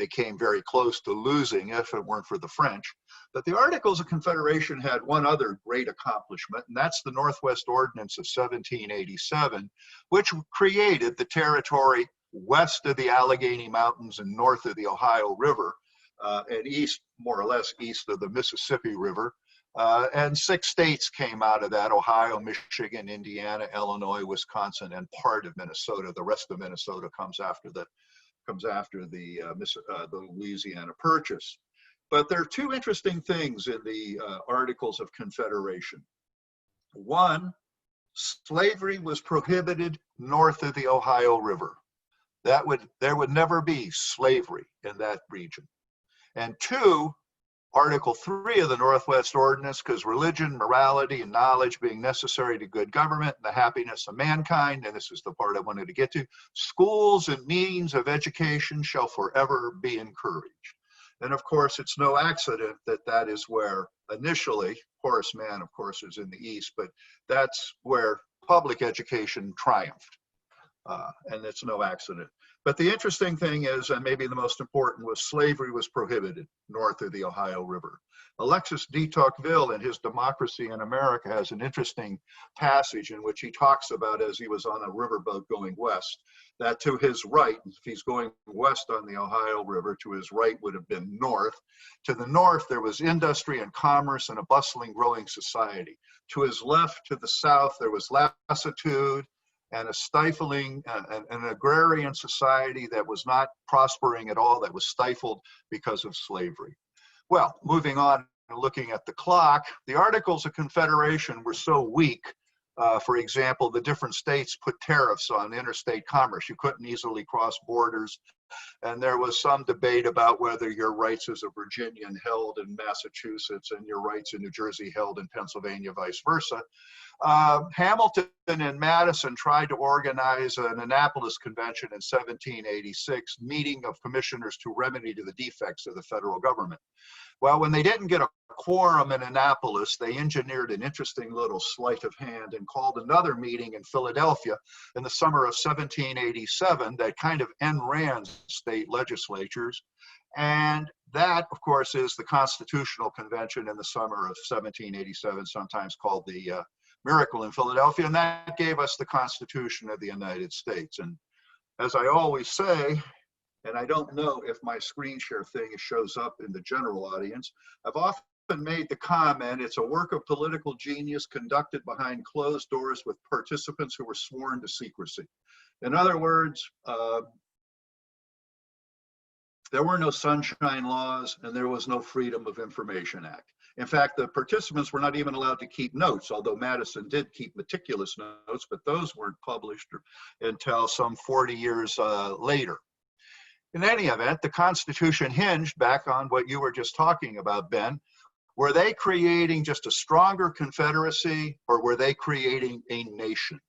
came very close to losing if it weren't for the French. But the Articles of Confederation had one other great accomplishment, and that's the Northwest Ordinance of 1787, which created the territory west of the Allegheny Mountains and north of the Ohio River, and east, more or less east of the Mississippi River. And 6 states came out of that: Ohio, Michigan, Indiana, Illinois, Wisconsin, and part of Minnesota. The rest of Minnesota comes after the Louisiana Purchase. But there are 2 interesting things in the Articles of Confederation. One, slavery was prohibited north of the Ohio River. There would never be slavery in that region. And 2, Article 3 of the Northwest Ordinance, because religion, morality, and knowledge being necessary to good government and the happiness of mankind, and this is the part I wanted to get to, schools and means of education shall forever be encouraged. And of course, it's no accident that that is where initially, Horace Mann, of course, is in the East, but that's where public education triumphed. And it's no accident. But the interesting thing is, and maybe the most important, was slavery was prohibited north of the Ohio River. Alexis de Tocqueville in his Democracy in America has an interesting passage in which he talks about, as he was on a riverboat going west, that to his right, if he's going west on the Ohio River, to his right would have been north. To the north, there was industry and commerce and a bustling, growing society. To his left, to the south, there was lassitude and a stifling, an agrarian society that was not prospering at all, that was stifled because of slavery. Well, moving on and looking at the clock, the Articles of Confederation were so weak. For example, the different states put tariffs on interstate commerce. You couldn't easily cross borders. And there was some debate about whether your rights as a Virginian held in Massachusetts and your rights in New Jersey held in Pennsylvania, vice versa. Hamilton and Madison tried to organize an Annapolis Convention in 1786, meeting of commissioners to remedy the defects of the federal government. Well, when they didn't get a quorum in Annapolis, they engineered an interesting little sleight of hand and called another meeting in Philadelphia in the summer of 1787 that kind of enran state legislatures. And that, of course, is the Constitutional Convention in the summer of 1787, sometimes called the Miracle in Philadelphia, and that gave us the Constitution of the United States. And as I always say, and I don't know if my screen share thing shows up in the general audience, I've often made the comment, it's a work of political genius conducted behind closed doors with participants who were sworn to secrecy. In other words, there were no Sunshine Laws and there was no Freedom of Information Act. In fact, the participants were not even allowed to keep notes, although Madison did keep meticulous notes, but those weren't published until some 40 years later. In any event, the Constitution hinged back on what you were just talking about, Ben. Were they creating just a stronger Confederacy, or were they creating a nation?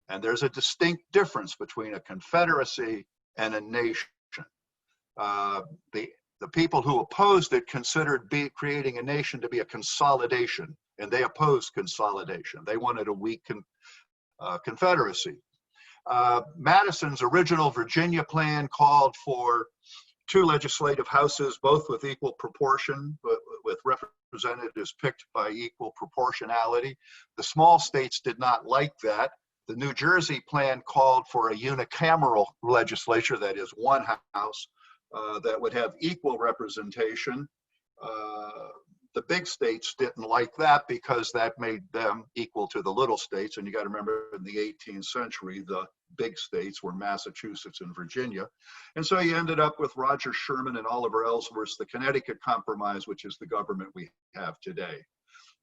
And there's a distinct difference between a Confederacy and a nation. The people who opposed it considered creating a nation to be a consolidation, and they opposed consolidation. They wanted a weak Confederacy. Madison's original Virginia plan called for 2 legislative houses, both with equal proportion, with representatives picked by equal proportionality. The small states did not like that. The New Jersey plan called for a unicameral legislature, that is, one house, that would have equal representation. The big states didn't like that because that made them equal to the little states. And you got to remember, in the 18th century, the big states were Massachusetts and Virginia. And so you ended up with Roger Sherman and Oliver Ellsworth's the Connecticut Compromise, which is the government we have today.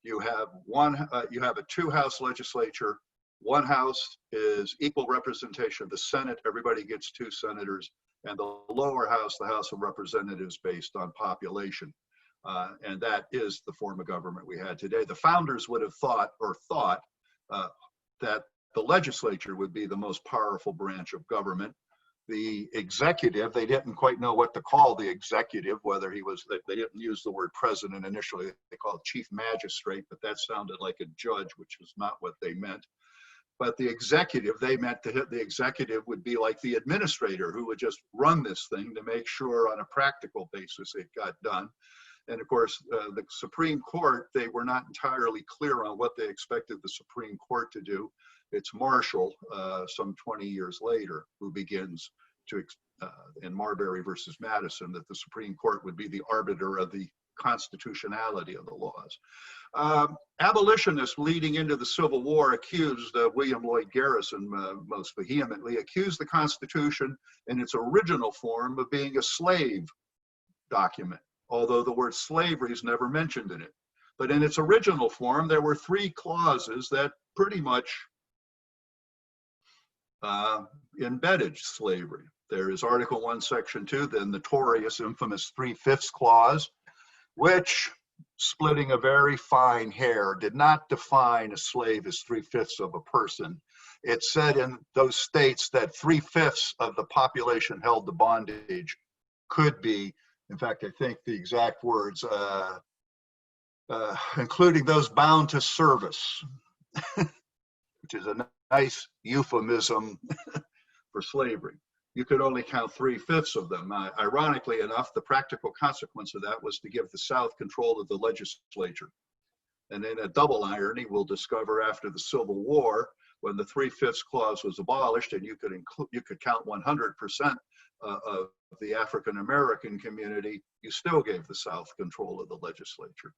You have a 2-house legislature. One house is equal representation of the Senate. Everybody gets 2 senators. And the lower house, the House of Representatives, based on population. And that is the form of government we had today. The founders would have thought that the legislature would be the most powerful branch of government. The executive, they didn't quite know what to call the executive, whether he was, they didn't use the word president initially, they called chief magistrate, but that sounded like a judge, which was not what they meant. but the executive, they meant to hit the executive would be like the administrator who would just run this thing to make sure on a practical basis it got done. And of course, the Supreme Court, they were not entirely clear on what they expected the Supreme Court to do. It's Marshall, some 20 years later, who begins to, in Marbury versus Madison, that the Supreme Court would be the arbiter of the constitutionality of the laws. Abolitionists leading into the Civil War accused William Lloyd Garrison most vehemently, accused the Constitution in its original form of being a slave document, although the word slavery is never mentioned in it. But in its original form, there were 3 clauses that pretty much embedded slavery. There is Article 1, Section 2, the notorious, infamous 3/5 clause, which, splitting a very fine hair, did not define a slave as 3/5 of a person. It said in those states that 3/5 of the population held to bondage could be, in fact, I think the exact words, including those bound to service, which is a nice euphemism for slavery. You could only count 3/5 of them. Ironically enough, the practical consequence of that was to give the South control of the legislature. And in a double irony, we'll discover after the Civil War, when the 3/5 clause was abolished and you could count 100% of the African American community, you still gave the South control of the legislature.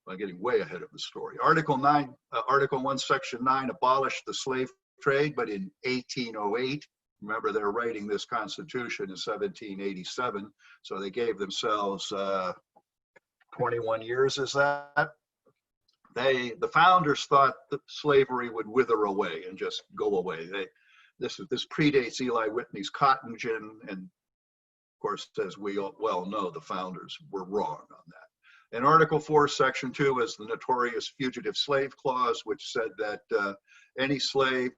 I'm getting way ahead of the story. Article 1, Section 9 abolished the slave trade, but in 1808, remember they're writing this Constitution in 1787, so they gave themselves 21 years, is that? The founders thought that slavery would wither away and just go away. This predates Eli Whitney's cotton gin, and of course, as we well know, the founders were wrong on that. And Article 4, Section 2 is the notorious Fugitive Slave Clause, which said that any slave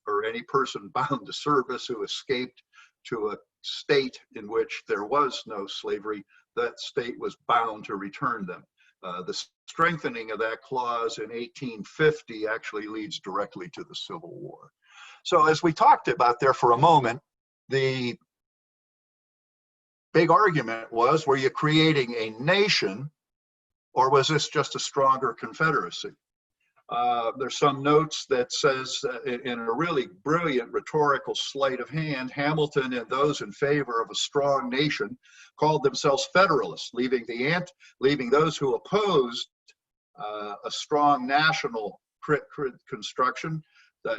or any person bound to service who escaped to a state in which there was no slavery, that state was bound to return them. The strengthening of that clause in 1850 actually leads directly to the Civil War. So as we talked about there for a moment, the big argument was, were you creating a nation or was this just a stronger confederacy? There's some notes that says, in a really brilliant rhetorical sleight of hand, Hamilton and those in favor of a strong nation called themselves Federalists, leaving those who opposed a strong national construction,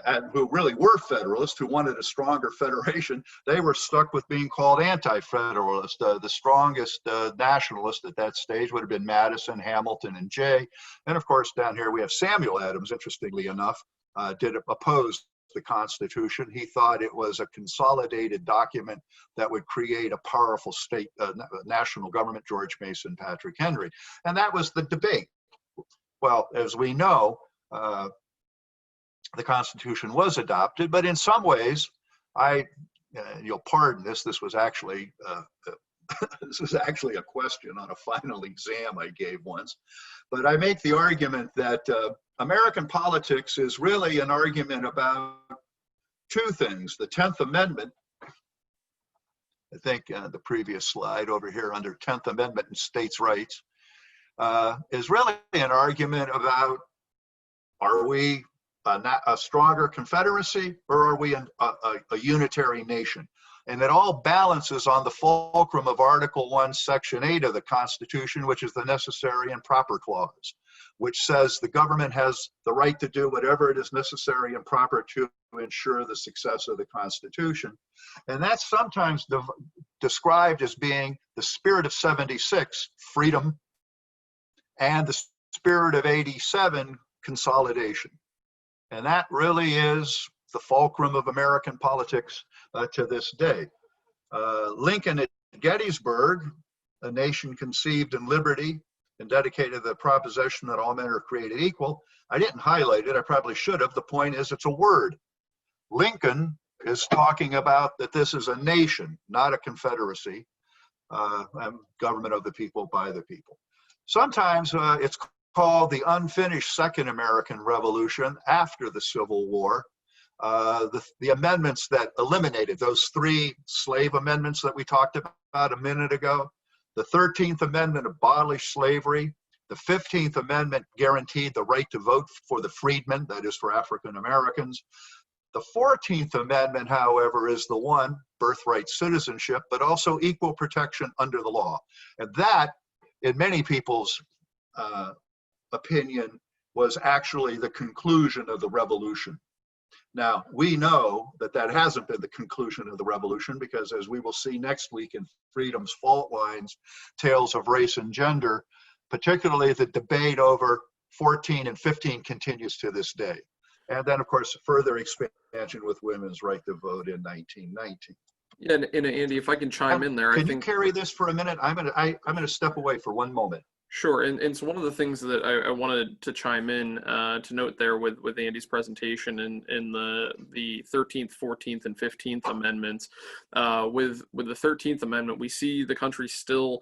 and who really were Federalists, who wanted a stronger federation, they were stuck with being called anti-Federalist. The strongest nationalist at that stage would have been Madison, Hamilton, and Jay. And of course, down here we have Samuel Adams, interestingly enough, did oppose the Constitution. He thought it was a consolidated document that would create a powerful state, national government, George Mason, Patrick Henry. And that was the debate. Well, as we know, the Constitution was adopted, but in some ways, you'll pardon this, this was actually a question on a final exam I gave once, but I make the argument that American politics is really an argument about 2 things. The 10th Amendment, I think the previous slide over here under 10th Amendment and states' rights, is really an argument about, are we a stronger confederacy or are we a unitary nation? And it all balances on the fulcrum of Article 1, Section 8 of the Constitution, which is the necessary and proper clause, which says the government has the right to do whatever it is necessary and proper to ensure the success of the Constitution. And that's sometimes described as being the spirit of 76, freedom, and the spirit of 87, consolidation. And that really is the fulcrum of American politics to this day. Lincoln at Gettysburg, a nation conceived in liberty and dedicated to the proposition that all men are created equal. I didn't highlight it, I probably should have. The point is, it's a word. Lincoln is talking about that this is a nation, not a confederacy, government of the people, by the people. Sometimes it's called the unfinished Second American Revolution after the Civil War. the amendments that eliminated those 3 slave amendments that we talked about a minute ago. The 13th Amendment abolished slavery. The 15th Amendment guaranteed the right to vote for the freedmen, that is for African Americans. The 14th Amendment, however, is the one, birthright citizenship, but also equal protection under the law. And that, in many people's opinion, was actually the conclusion of the revolution. Now, we know that that hasn't been the conclusion of the revolution, because as we will see next week in Freedom's Fault Lines, Tales of Race and Gender, particularly the debate over 14 and 15 continues to this day. And then, of course, further expansion with women's right to vote in 1919. Yeah, and Andy, if I can chime in there, Can you carry this for a minute? I'm gonna step away for one moment. Sure, and so one of the things that I wanted to chime in to note there with Andy's presentation in the 13th, 14th, and 15th Amendments, with the 13th Amendment, we see the country still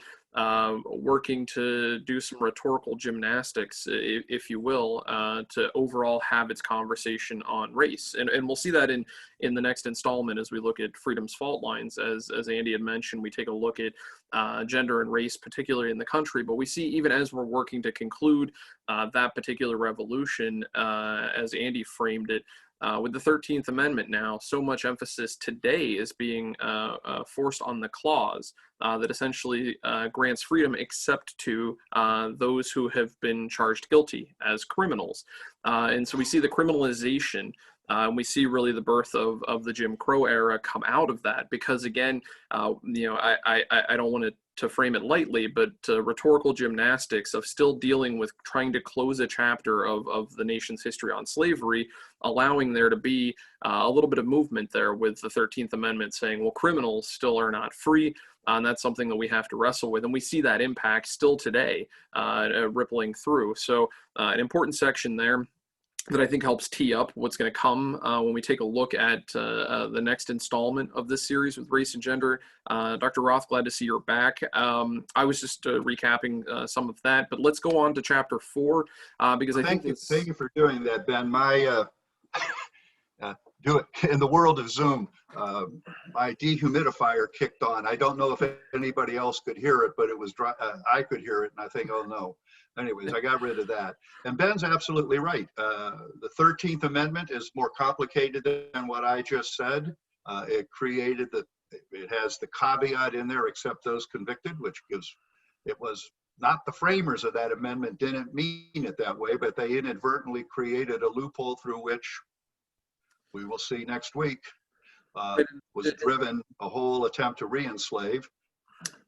working to do some rhetorical gymnastics, if you will, to overall have its conversation on race, and we'll see that in the next installment as we look at Freedom's Fault Lines. As Andy had mentioned, we take a look at gender and race, particularly in the country, but we see even as we're working to conclude that particular revolution, as Andy framed it, with the 13th Amendment now, so much emphasis today is being forced on the clause that essentially grants freedom except to those who have been charged guilty as criminals. And so we see the criminalization. We see really the birth of the Jim Crow era come out of that, because again, you know, I don't want to frame it lightly, but rhetorical gymnastics of still dealing with trying to close a chapter of the nation's history on slavery, allowing there to be a little bit of movement there with the 13th Amendment saying, well, criminals still are not free. And that's something that we have to wrestle with. And we see that impact still today rippling through. So an important section there that I think helps tee up what's going to come when we take a look at the next installment of this series with race and gender. Dr. Roth, glad to see you're back. I was just recapping some of that, but let's go on to chapter 4 because I think thank you for doing that, Ben. My do it in the world of Zoom. My dehumidifier kicked on. I don't know if anybody else could hear it, but it was dry. I could hear it, and I think, oh no. Anyways, I got rid of that. And Ben's absolutely right. The 13th Amendment is more complicated than what I just said. It has the caveat in there, except those convicted, which gives, it was not the framers of that amendment didn't mean it that way, but they inadvertently created a loophole through which we will see next week was driven a whole attempt to re-enslave.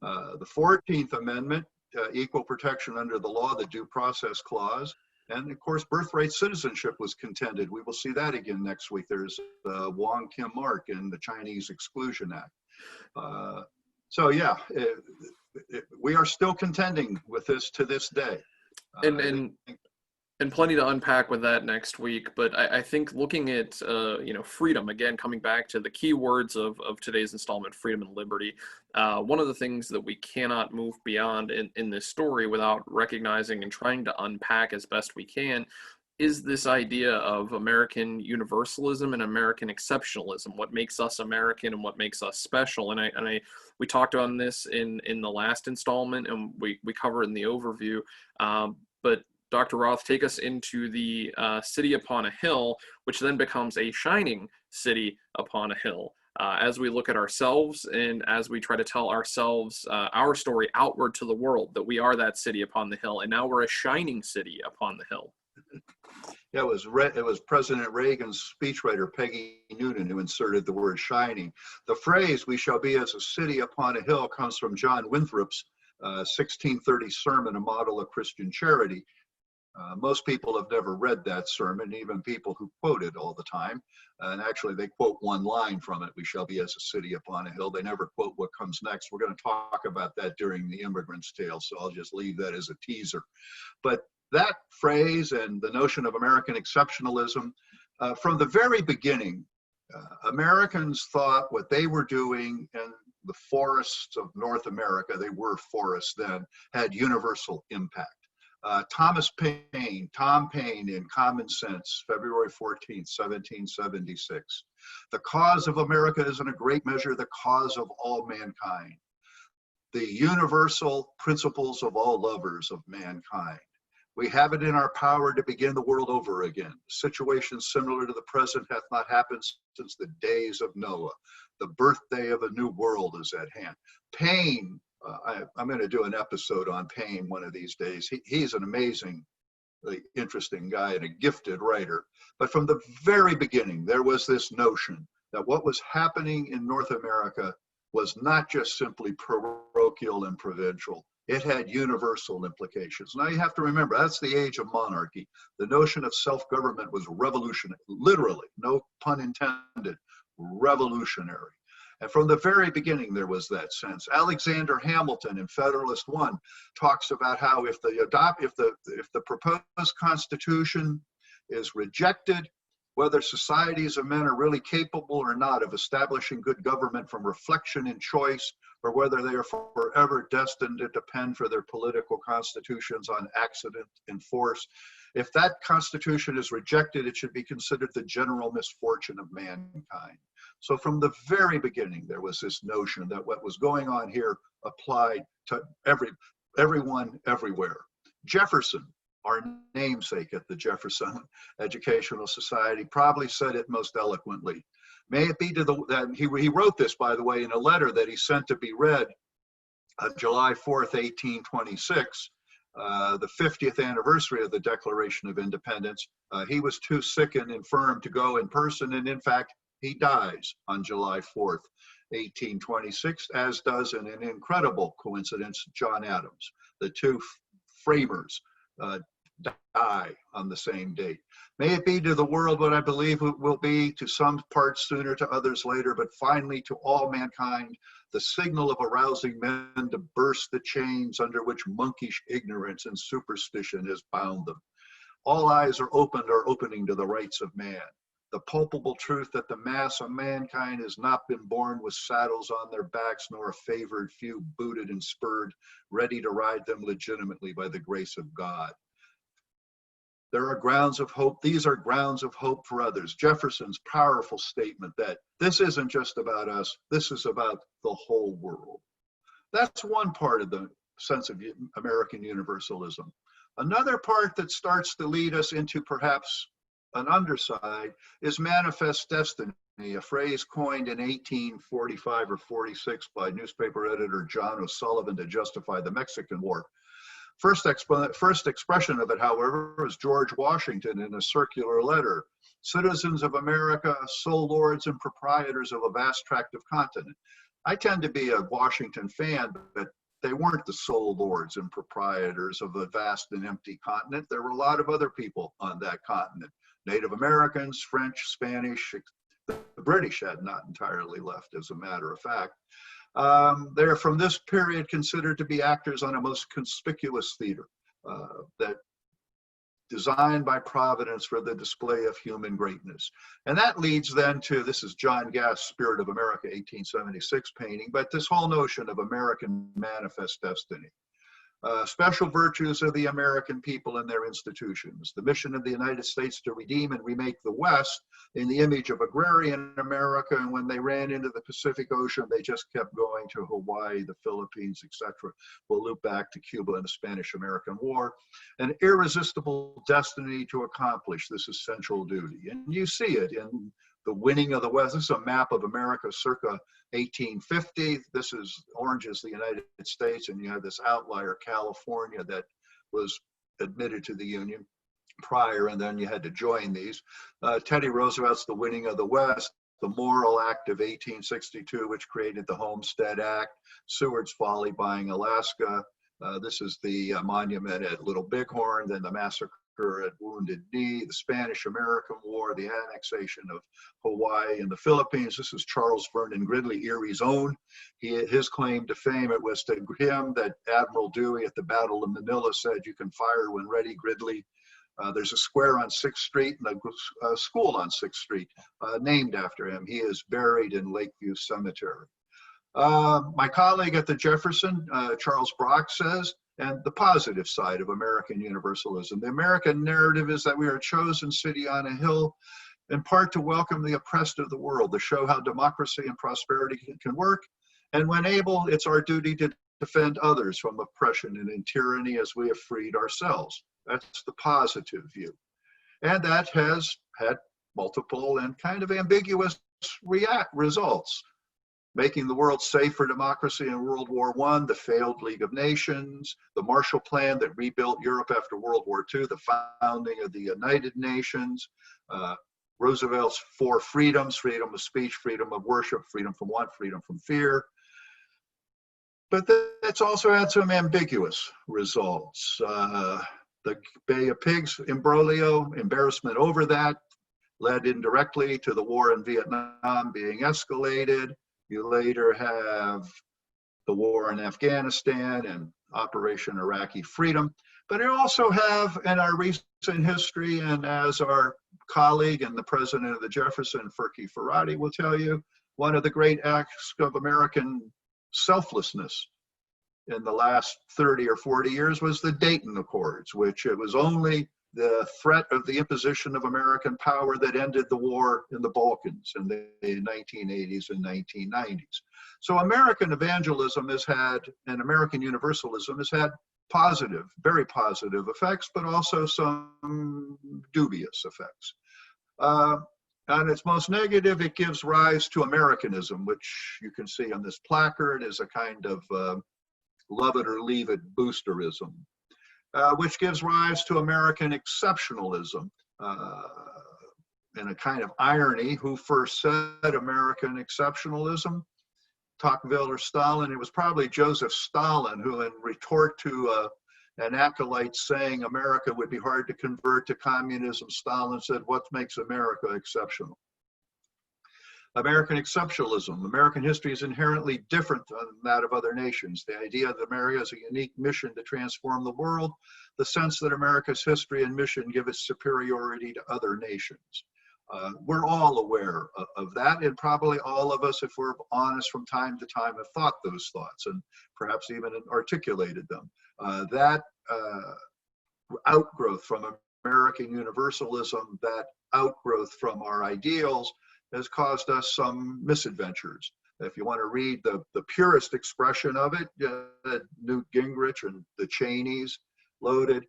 The 14th Amendment, equal protection under the law, the due process clause, and of course birthright citizenship was contended. We will see that again next week. There's Wong Kim Mark and the Chinese Exclusion Act. So yeah, we are still contending with this to this day. And plenty to unpack with that next week. But I think looking at freedom, again, coming back to the key words of today's installment, freedom and liberty, one of the things that we cannot move beyond in this story without recognizing and trying to unpack as best we can is this idea of American universalism and American exceptionalism, what makes us American and what makes us special. And we talked on this in the last installment, and we cover it in the overview, but Dr. Roth, take us into the city upon a hill, which then becomes a shining city upon a hill. As we look at ourselves and as we try to tell ourselves our story outward to the world, that we are that city upon the hill, and now we're a shining city upon the hill. Yeah, it was President Reagan's speechwriter, Peggy Noonan, who inserted the word shining. The phrase, "we shall be as a city upon a hill," comes from John Winthrop's 1630 sermon, A Model of Christian Charity. Most people have never read that sermon, even people who quote it all the time. And actually, they quote one line from it, "We shall be as a city upon a hill." They never quote what comes next. We're going to talk about that during the Immigrant's Tale, so I'll just leave that as a teaser. But that phrase and the notion of American exceptionalism, from the very beginning, Americans thought what they were doing in the forests of North America, they were forests then, had universal impact. Thomas Paine, Tom Paine in Common Sense, February 14th, 1776. The cause of America is in a great measure the cause of all mankind. The universal principles of all lovers of mankind. We have it in our power to begin the world over again. Situations similar to the present hath not happened since the days of Noah. The birthday of a new world is at hand. Paine, I'm going to do an episode on Paine one of these days. He's an amazingly interesting guy and a gifted writer. But from the very beginning, there was this notion that what was happening in North America was not just simply parochial and provincial. It had universal implications. Now you have to remember, that's the age of monarchy. The notion of self-government was revolutionary, literally, no pun intended, revolutionary. And from the very beginning, there was that sense. Alexander Hamilton in Federalist 1 talks about how if the proposed Constitution is rejected, whether societies of men are really capable or not of establishing good government from reflection and choice, or whether they are forever destined to depend for their political constitutions on accident and force. If that constitution is rejected, it should be considered the general misfortune of mankind. So from the very beginning, there was this notion that what was going on here applied to everyone, everywhere. Jefferson, our namesake at the Jefferson Educational Society, probably said it most eloquently. May it be to that he wrote this, by the way, in a letter that he sent to be read July 4th, 1826, the 50th anniversary of the Declaration of Independence. He was too sick and infirm to go in person, and in fact, he dies on July 4th, 1826, as does, in an incredible coincidence, John Adams. The two framers die on the same date. May it be to the world what I believe it will be, to some parts sooner, to others later, but finally to all mankind, the signal of arousing men to burst the chains under which monkish ignorance and superstition has bound them. All eyes are opening to the rights of man. The palpable truth that the mass of mankind has not been born with saddles on their backs, nor a favored few booted and spurred, ready to ride them legitimately by the grace of God. There are grounds of hope. These are grounds of hope for others. Jefferson's powerful statement that this isn't just about us, this is about the whole world. That's one part of the sense of American universalism. Another part that starts to lead us into perhaps an underside is manifest destiny, a phrase coined in 1845 or 46 by newspaper editor John O'Sullivan to justify the Mexican War. First expression of it, however, was George Washington in a circular letter. Citizens of America, sole lords and proprietors of a vast tract of continent. I tend to be a Washington fan, but they weren't the sole lords and proprietors of a vast and empty continent. There were a lot of other people on that continent. Native Americans, French, Spanish, the British had not entirely left, as a matter of fact. They're from this period considered to be actors on a most conspicuous theater that designed by Providence for the display of human greatness. And that leads then to, this is John Gass' Spirit of America, 1876 painting, but this whole notion of American manifest destiny. Special virtues of the American people and their institutions. The mission of the United States to redeem and remake the West in the image of agrarian America, and when they ran into the Pacific Ocean, they just kept going to Hawaii, the Philippines, etc. We'll loop back to Cuba and the Spanish-American War. An irresistible destiny to accomplish this essential duty. And you see it in the winning of the West. This is a map of America circa 1850. This is orange is the United States, and you have this outlier, California, that was admitted to the Union prior, and then you had to join these. Teddy Roosevelt's The Winning of the West, the Morrill Act of 1862, which created the Homestead Act, Seward's Folly buying Alaska. This is the monument at Little Bighorn, then the massacre at Wounded Knee, the Spanish-American War, the annexation of Hawaii and the Philippines. This is Charles Vernon Gridley, Erie's own. His claim to fame, it was to him that Admiral Dewey at the Battle of Manila said, "You can fire when ready, Gridley." There's a square on 6th Street and a school on 6th Street named after him. He is buried in Lakeview Cemetery. My colleague at the Jefferson, Charles Brock, says, and the positive side of American universalism. The American narrative is that we are a chosen city on a hill, in part to welcome the oppressed of the world, to show how democracy and prosperity can work. And when able, it's our duty to defend others from oppression and tyranny as we have freed ourselves. That's the positive view. And that has had multiple and kind of ambiguous results. Making the world safe for democracy in World War I, the failed League of Nations, the Marshall Plan that rebuilt Europe after World War II, the founding of the United Nations, Roosevelt's four freedoms: freedom of speech, freedom of worship, freedom from want, freedom from fear. But that's also had some ambiguous results. The Bay of Pigs imbroglio, embarrassment over that, led indirectly to the war in Vietnam being escalated. You later have the war in Afghanistan and Operation Iraqi Freedom. But you also have, in our recent history, and as our colleague and the president of the Jefferson, Ferki Faradi, will tell you, one of the great acts of American selflessness in the last 30 or 40 years was the Dayton Accords, which it was only the threat of the imposition of American power that ended the war in the Balkans in the 1980s and 1990s. So American evangelism has had, and American universalism has had positive, very positive effects, but also some dubious effects. On its most negative, it gives rise to Americanism, which you can see on this placard as a kind of love it or leave it boosterism, which gives rise to American exceptionalism. In a kind of irony, who first said American exceptionalism? Tocqueville or Stalin? It was probably Joseph Stalin who, in retort to an acolyte saying America would be hard to convert to communism, Stalin said, "What makes America exceptional?" American exceptionalism. American history is inherently different than that of other nations. The idea that America has a unique mission to transform the world, the sense that America's history and mission give its superiority to other nations. We're all aware of that, and probably all of us, if we're honest from time to time, have thought those thoughts and perhaps even articulated them. That outgrowth from American universalism, that outgrowth from our ideals, has caused us some misadventures. If you want to read the purest expression of it, Newt Gingrich and the Cheneys loaded.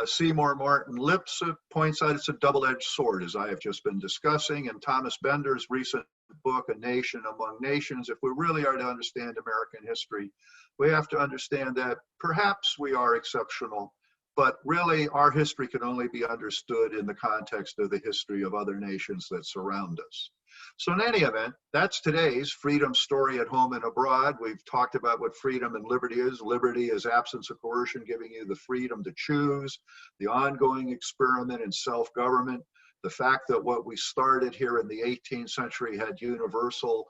Seymour Martin Lips points out it's a double-edged sword, as I have just been discussing, and Thomas Bender's recent book, A Nation Among Nations. If we really are to understand American history, we have to understand that perhaps we are exceptional, but really our history can only be understood in the context of the history of other nations that surround us. So in any event, that's today's freedom story at home and abroad. We've talked about what freedom and liberty is. Liberty is absence of coercion, giving you the freedom to choose, the ongoing experiment in self-government, the fact that what we started here in the 18th century had universal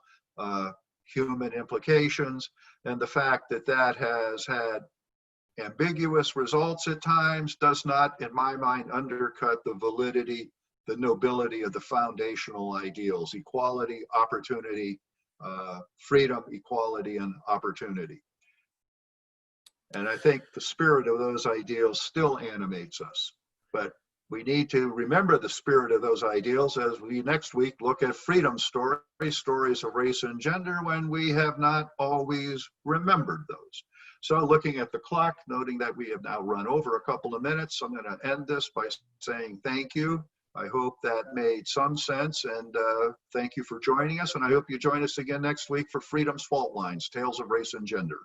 human implications, and the fact that that has had ambiguous results at times does not, in my mind, undercut the validity, the nobility of the foundational ideals: equality, opportunity, freedom, equality, and opportunity. And I think the spirit of those ideals still animates us. But we need to remember the spirit of those ideals as we next week look at freedom stories, stories of race and gender, when we have not always remembered those. So looking at the clock, noting that we have now run over a couple of minutes, I'm going to end this by saying thank you. I hope that made some sense, and thank you for joining us. And I hope you join us again next week for Freedom's Fault Lines, Tales of Race and Gender.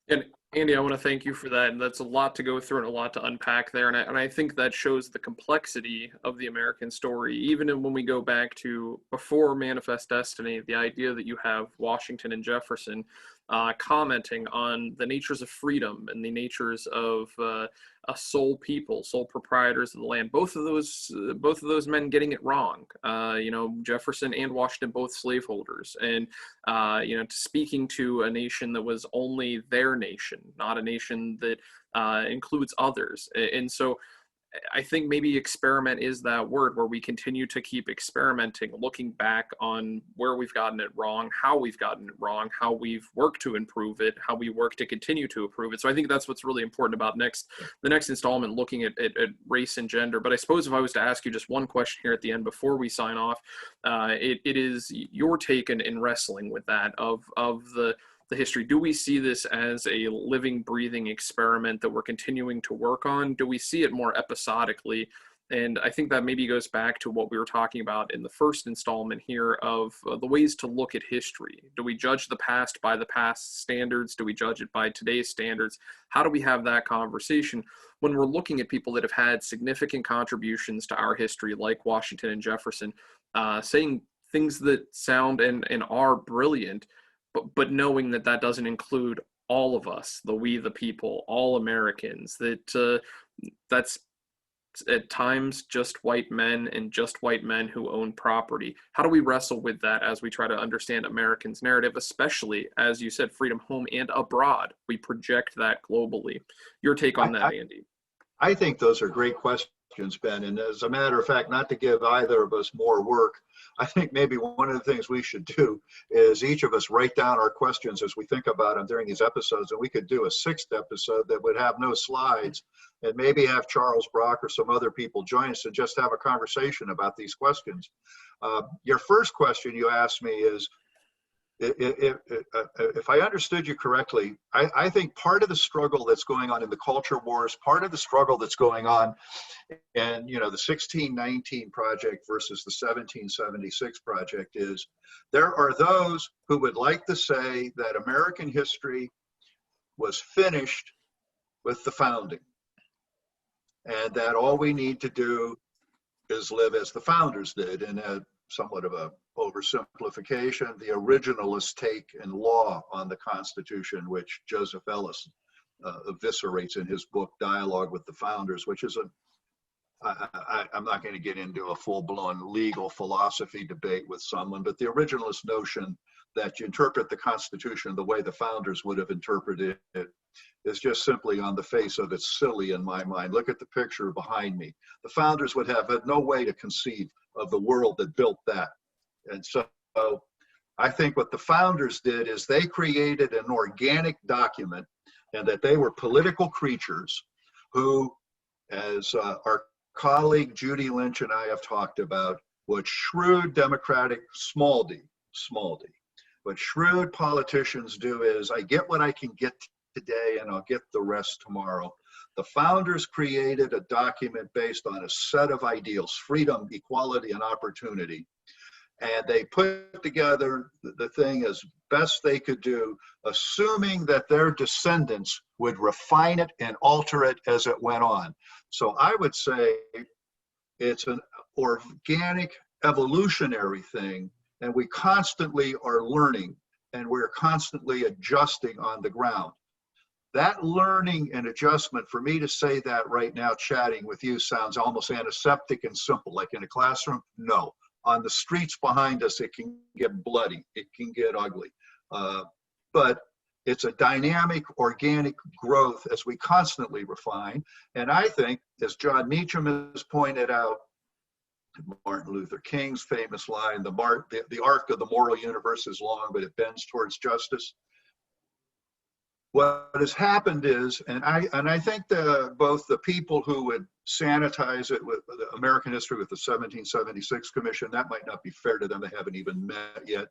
And Andy, I want to thank you for that. And that's a lot to go through and a lot to unpack there. And I think that shows the complexity of the American story. Even when we go back to before Manifest Destiny, the idea that you have Washington and Jefferson commenting on the natures of freedom and the natures of a sole people, sole proprietors of the land. Both of those men getting it wrong. Jefferson and Washington, both slaveholders, and speaking to a nation that was only their nation, not a nation that includes others. And so I think maybe experiment is that word, where we continue to keep experimenting, looking back on where we've gotten it wrong, how we've gotten it wrong, how we've worked to improve it, how we work to continue to improve it. So I think that's what's really important about the next installment, looking at race and gender. But I suppose if I was to ask you just one question here at the end before we sign off, it is your take in wrestling with that of the history. Do we see this as a living, breathing experiment that we're continuing to work on? Do we see it more episodically? And I think that maybe goes back to what we were talking about in the first installment here of the ways to look at history. Do we judge the past by the past standards? Do we judge it by today's standards? How do we have that conversation when we're looking at people that have had significant contributions to our history, like Washington and Jefferson, saying things that sound and are brilliant, but knowing that that doesn't include all of us, we the people, all Americans, that's at times just white men and just white men who own property. How do we wrestle with that as we try to understand Americans' narrative, especially, as you said, freedom home and abroad? We project that globally. Your take on that, Andy? I think those are great questions, Ben. And as a matter of fact, not to give either of us more work, I think maybe one of the things we should do is each of us write down our questions as we think about them during these episodes. And we could do a sixth episode that would have no slides, and maybe have Charles Brock or some other people join us and just have a conversation about these questions. Your first question you asked me is, if I understood you correctly, I think part of the struggle that's going on in the culture wars, part of the struggle that's going on in, the 1619 project versus the 1776 project is there are those who would like to say that American history was finished with the founding, and that all we need to do is live as the founders did, in a somewhat of a oversimplification, the originalist take in law on the Constitution, which Joseph Ellis eviscerates in his book Dialogue with the Founders, which is I'm not going to get into a full-blown legal philosophy debate with someone, but the originalist notion that you interpret the Constitution the way the founders would have interpreted it is just simply, on the face of it, silly in my mind. Look at the picture behind me. The founders would have had no way to conceive of the world that built that. And so I think what the founders did is they created an organic document, and that they were political creatures who, as our colleague Judy Lynch and I have talked about, what shrewd democratic, small d, what shrewd politicians do is, I get what I can get today and I'll get the rest tomorrow. The founders created a document based on a set of ideals: freedom, equality, and opportunity. And they put together the thing as best they could do, assuming that their descendants would refine it and alter it as it went on. So I would say it's an organic, evolutionary thing, and we constantly are learning, and we're constantly adjusting on the ground. That learning and adjustment, for me to say that right now, chatting with you, sounds almost antiseptic and simple. Like in a classroom, no. On the streets behind us, it can get bloody, it can get ugly. But it's a dynamic, organic growth as we constantly refine. And I think, as John Meacham has pointed out, Martin Luther King's famous line, the arc of the moral universe is long, but it bends towards justice. What has happened is, and I think both the people who would sanitize it with the American history with the 1776 Commission, that might not be fair to them, they haven't even met yet,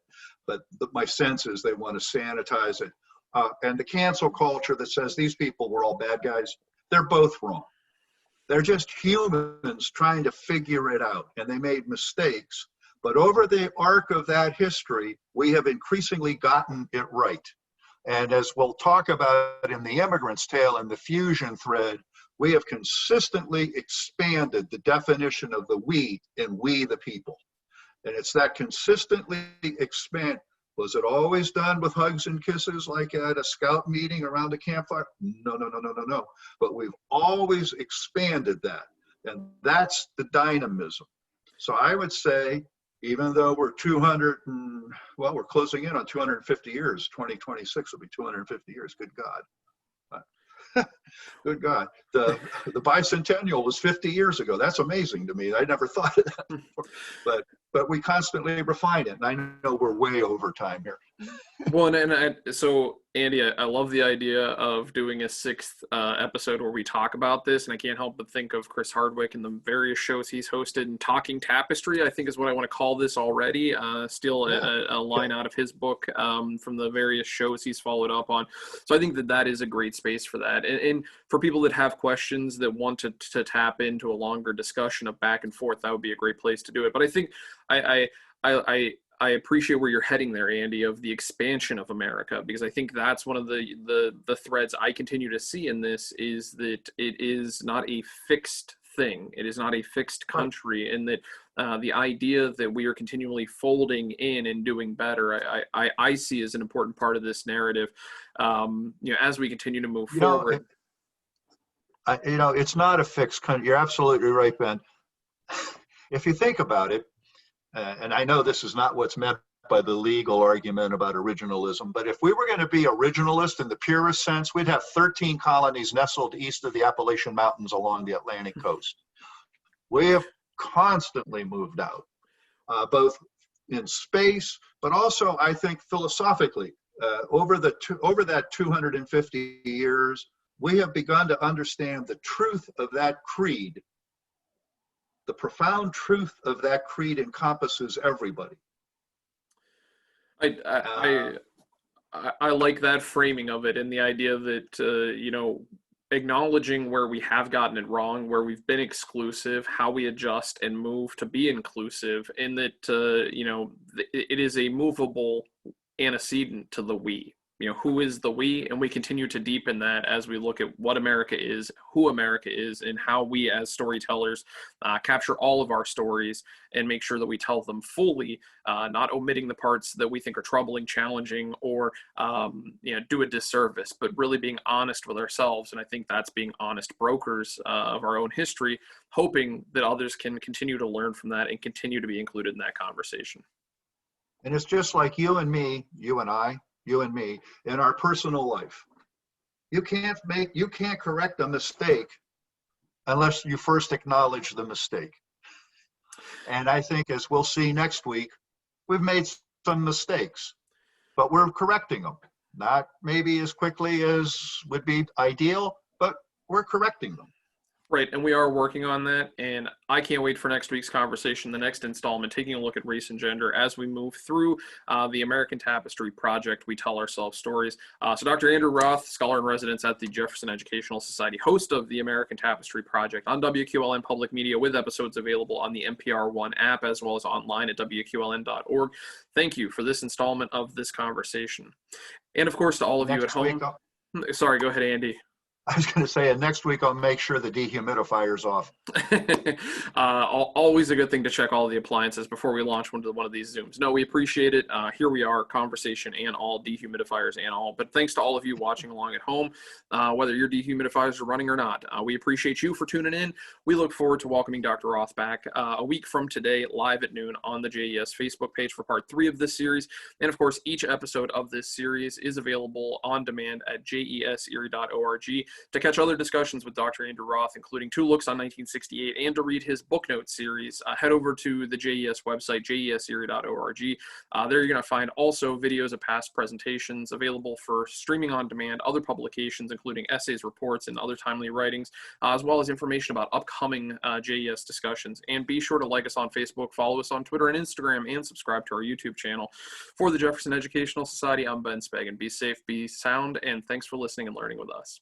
but my sense is they want to sanitize it. And the cancel culture that says these people were all bad guys, they're both wrong. They're just humans trying to figure it out, and they made mistakes. But over the arc of that history, we have increasingly gotten it right. And as we'll talk about in the Immigrant's Tale and the Fusion Thread, we have consistently expanded the definition of the we in we the people. And it's that consistently expand. Was it always done with hugs and kisses like at a scout meeting around a campfire? No. But we've always expanded that. And that's the dynamism. So I would say, even though we're we're closing in on 250 years, 2026 will be 250 years, good God. Good God. The bicentennial was 50 years ago. That's amazing to me. I never thought of that before. But we constantly refine it. And I know we're way over time here. Well, so Andy, I love the idea of doing a sixth episode where we talk about this, and I can't help but think of Chris Hardwick and the various shows he's hosted. And Talking Tapestry, I think, is what I want to call this already. Steal Yeah. a line out of his book from the various shows he's followed up on. So I think that is a great space for that. And for people that have questions that want to tap into a longer discussion of back and forth, that would be a great place to do it. But I think I appreciate where you're heading there, Andy, of the expansion of America, because I think that's one of the threads I continue to see in this, is that it is not a fixed thing. It is not a fixed country, and that the idea that we are continually folding in and doing better, I see as an important part of this narrative, as we continue to move forward. It's not a fixed country. You're absolutely right, Ben. If you think about it, and I know this is not what's meant by the legal argument about originalism, but if we were going to be originalist in the purest sense, we'd have 13 colonies nestled east of the Appalachian Mountains along the Atlantic coast. We have constantly moved out, both in space, but also, I think, philosophically. Over that 250 years, we have begun to understand the truth of that creed. The profound truth of that creed encompasses everybody. I like that framing of it, and the idea that acknowledging where we have gotten it wrong, where we've been exclusive, how we adjust and move to be inclusive, and that it is a movable antecedent to the we. Who is the we, and we continue to deepen that as we look at what America is, who America is, and how we as storytellers capture all of our stories and make sure that we tell them fully, not omitting the parts that we think are troubling, challenging, or do a disservice, but really being honest with ourselves. And I think that's being honest brokers of our own history, hoping that others can continue to learn from that and continue to be included in that conversation. And it's just like you and me, you and me, in our personal life. You can't correct a mistake unless you first acknowledge the mistake. And I think, as we'll see next week, we've made some mistakes, but we're correcting them. Not maybe as quickly as would be ideal, but we're correcting them. Right, and we are working on that, and I can't wait for next week's conversation, the next installment, taking a look at race and gender as we move through the American Tapestry project. We tell ourselves stories. So Dr. Andrew Roth, scholar in residence at the Jefferson Educational Society, host of the American Tapestry project on WQLN Public Media, with episodes available on the NPR One app as well as online at WQLN.org. Thank you for this installment of this conversation. And of course, to all of you at home. Sorry, go ahead, Andy. I was going to say, and next week I'll make sure the dehumidifier's off. Always a good thing to check all the appliances before we launch one of these Zooms. No, we appreciate it. Here we are, conversation and all, dehumidifiers and all. But thanks to all of you watching along at home, whether your dehumidifiers are running or not. We appreciate you for tuning in. We look forward to welcoming Dr. Roth back a week from today, live at noon on the JES Facebook page for part 3 of this series. And of course, each episode of this series is available on demand at jeserie.org. To catch other discussions with Dr. Andrew Roth, including 2 looks on 1968, and to read his book note series, head over to the JES website, jeserie.org. There you're going to find also videos of past presentations available for streaming on demand, other publications, including essays, reports, and other timely writings, as well as information about upcoming JES discussions. And be sure to like us on Facebook, follow us on Twitter and Instagram, and subscribe to our YouTube channel. For the Jefferson Educational Society, I'm Ben Speggen. Be safe, be sound, and thanks for listening and learning with us.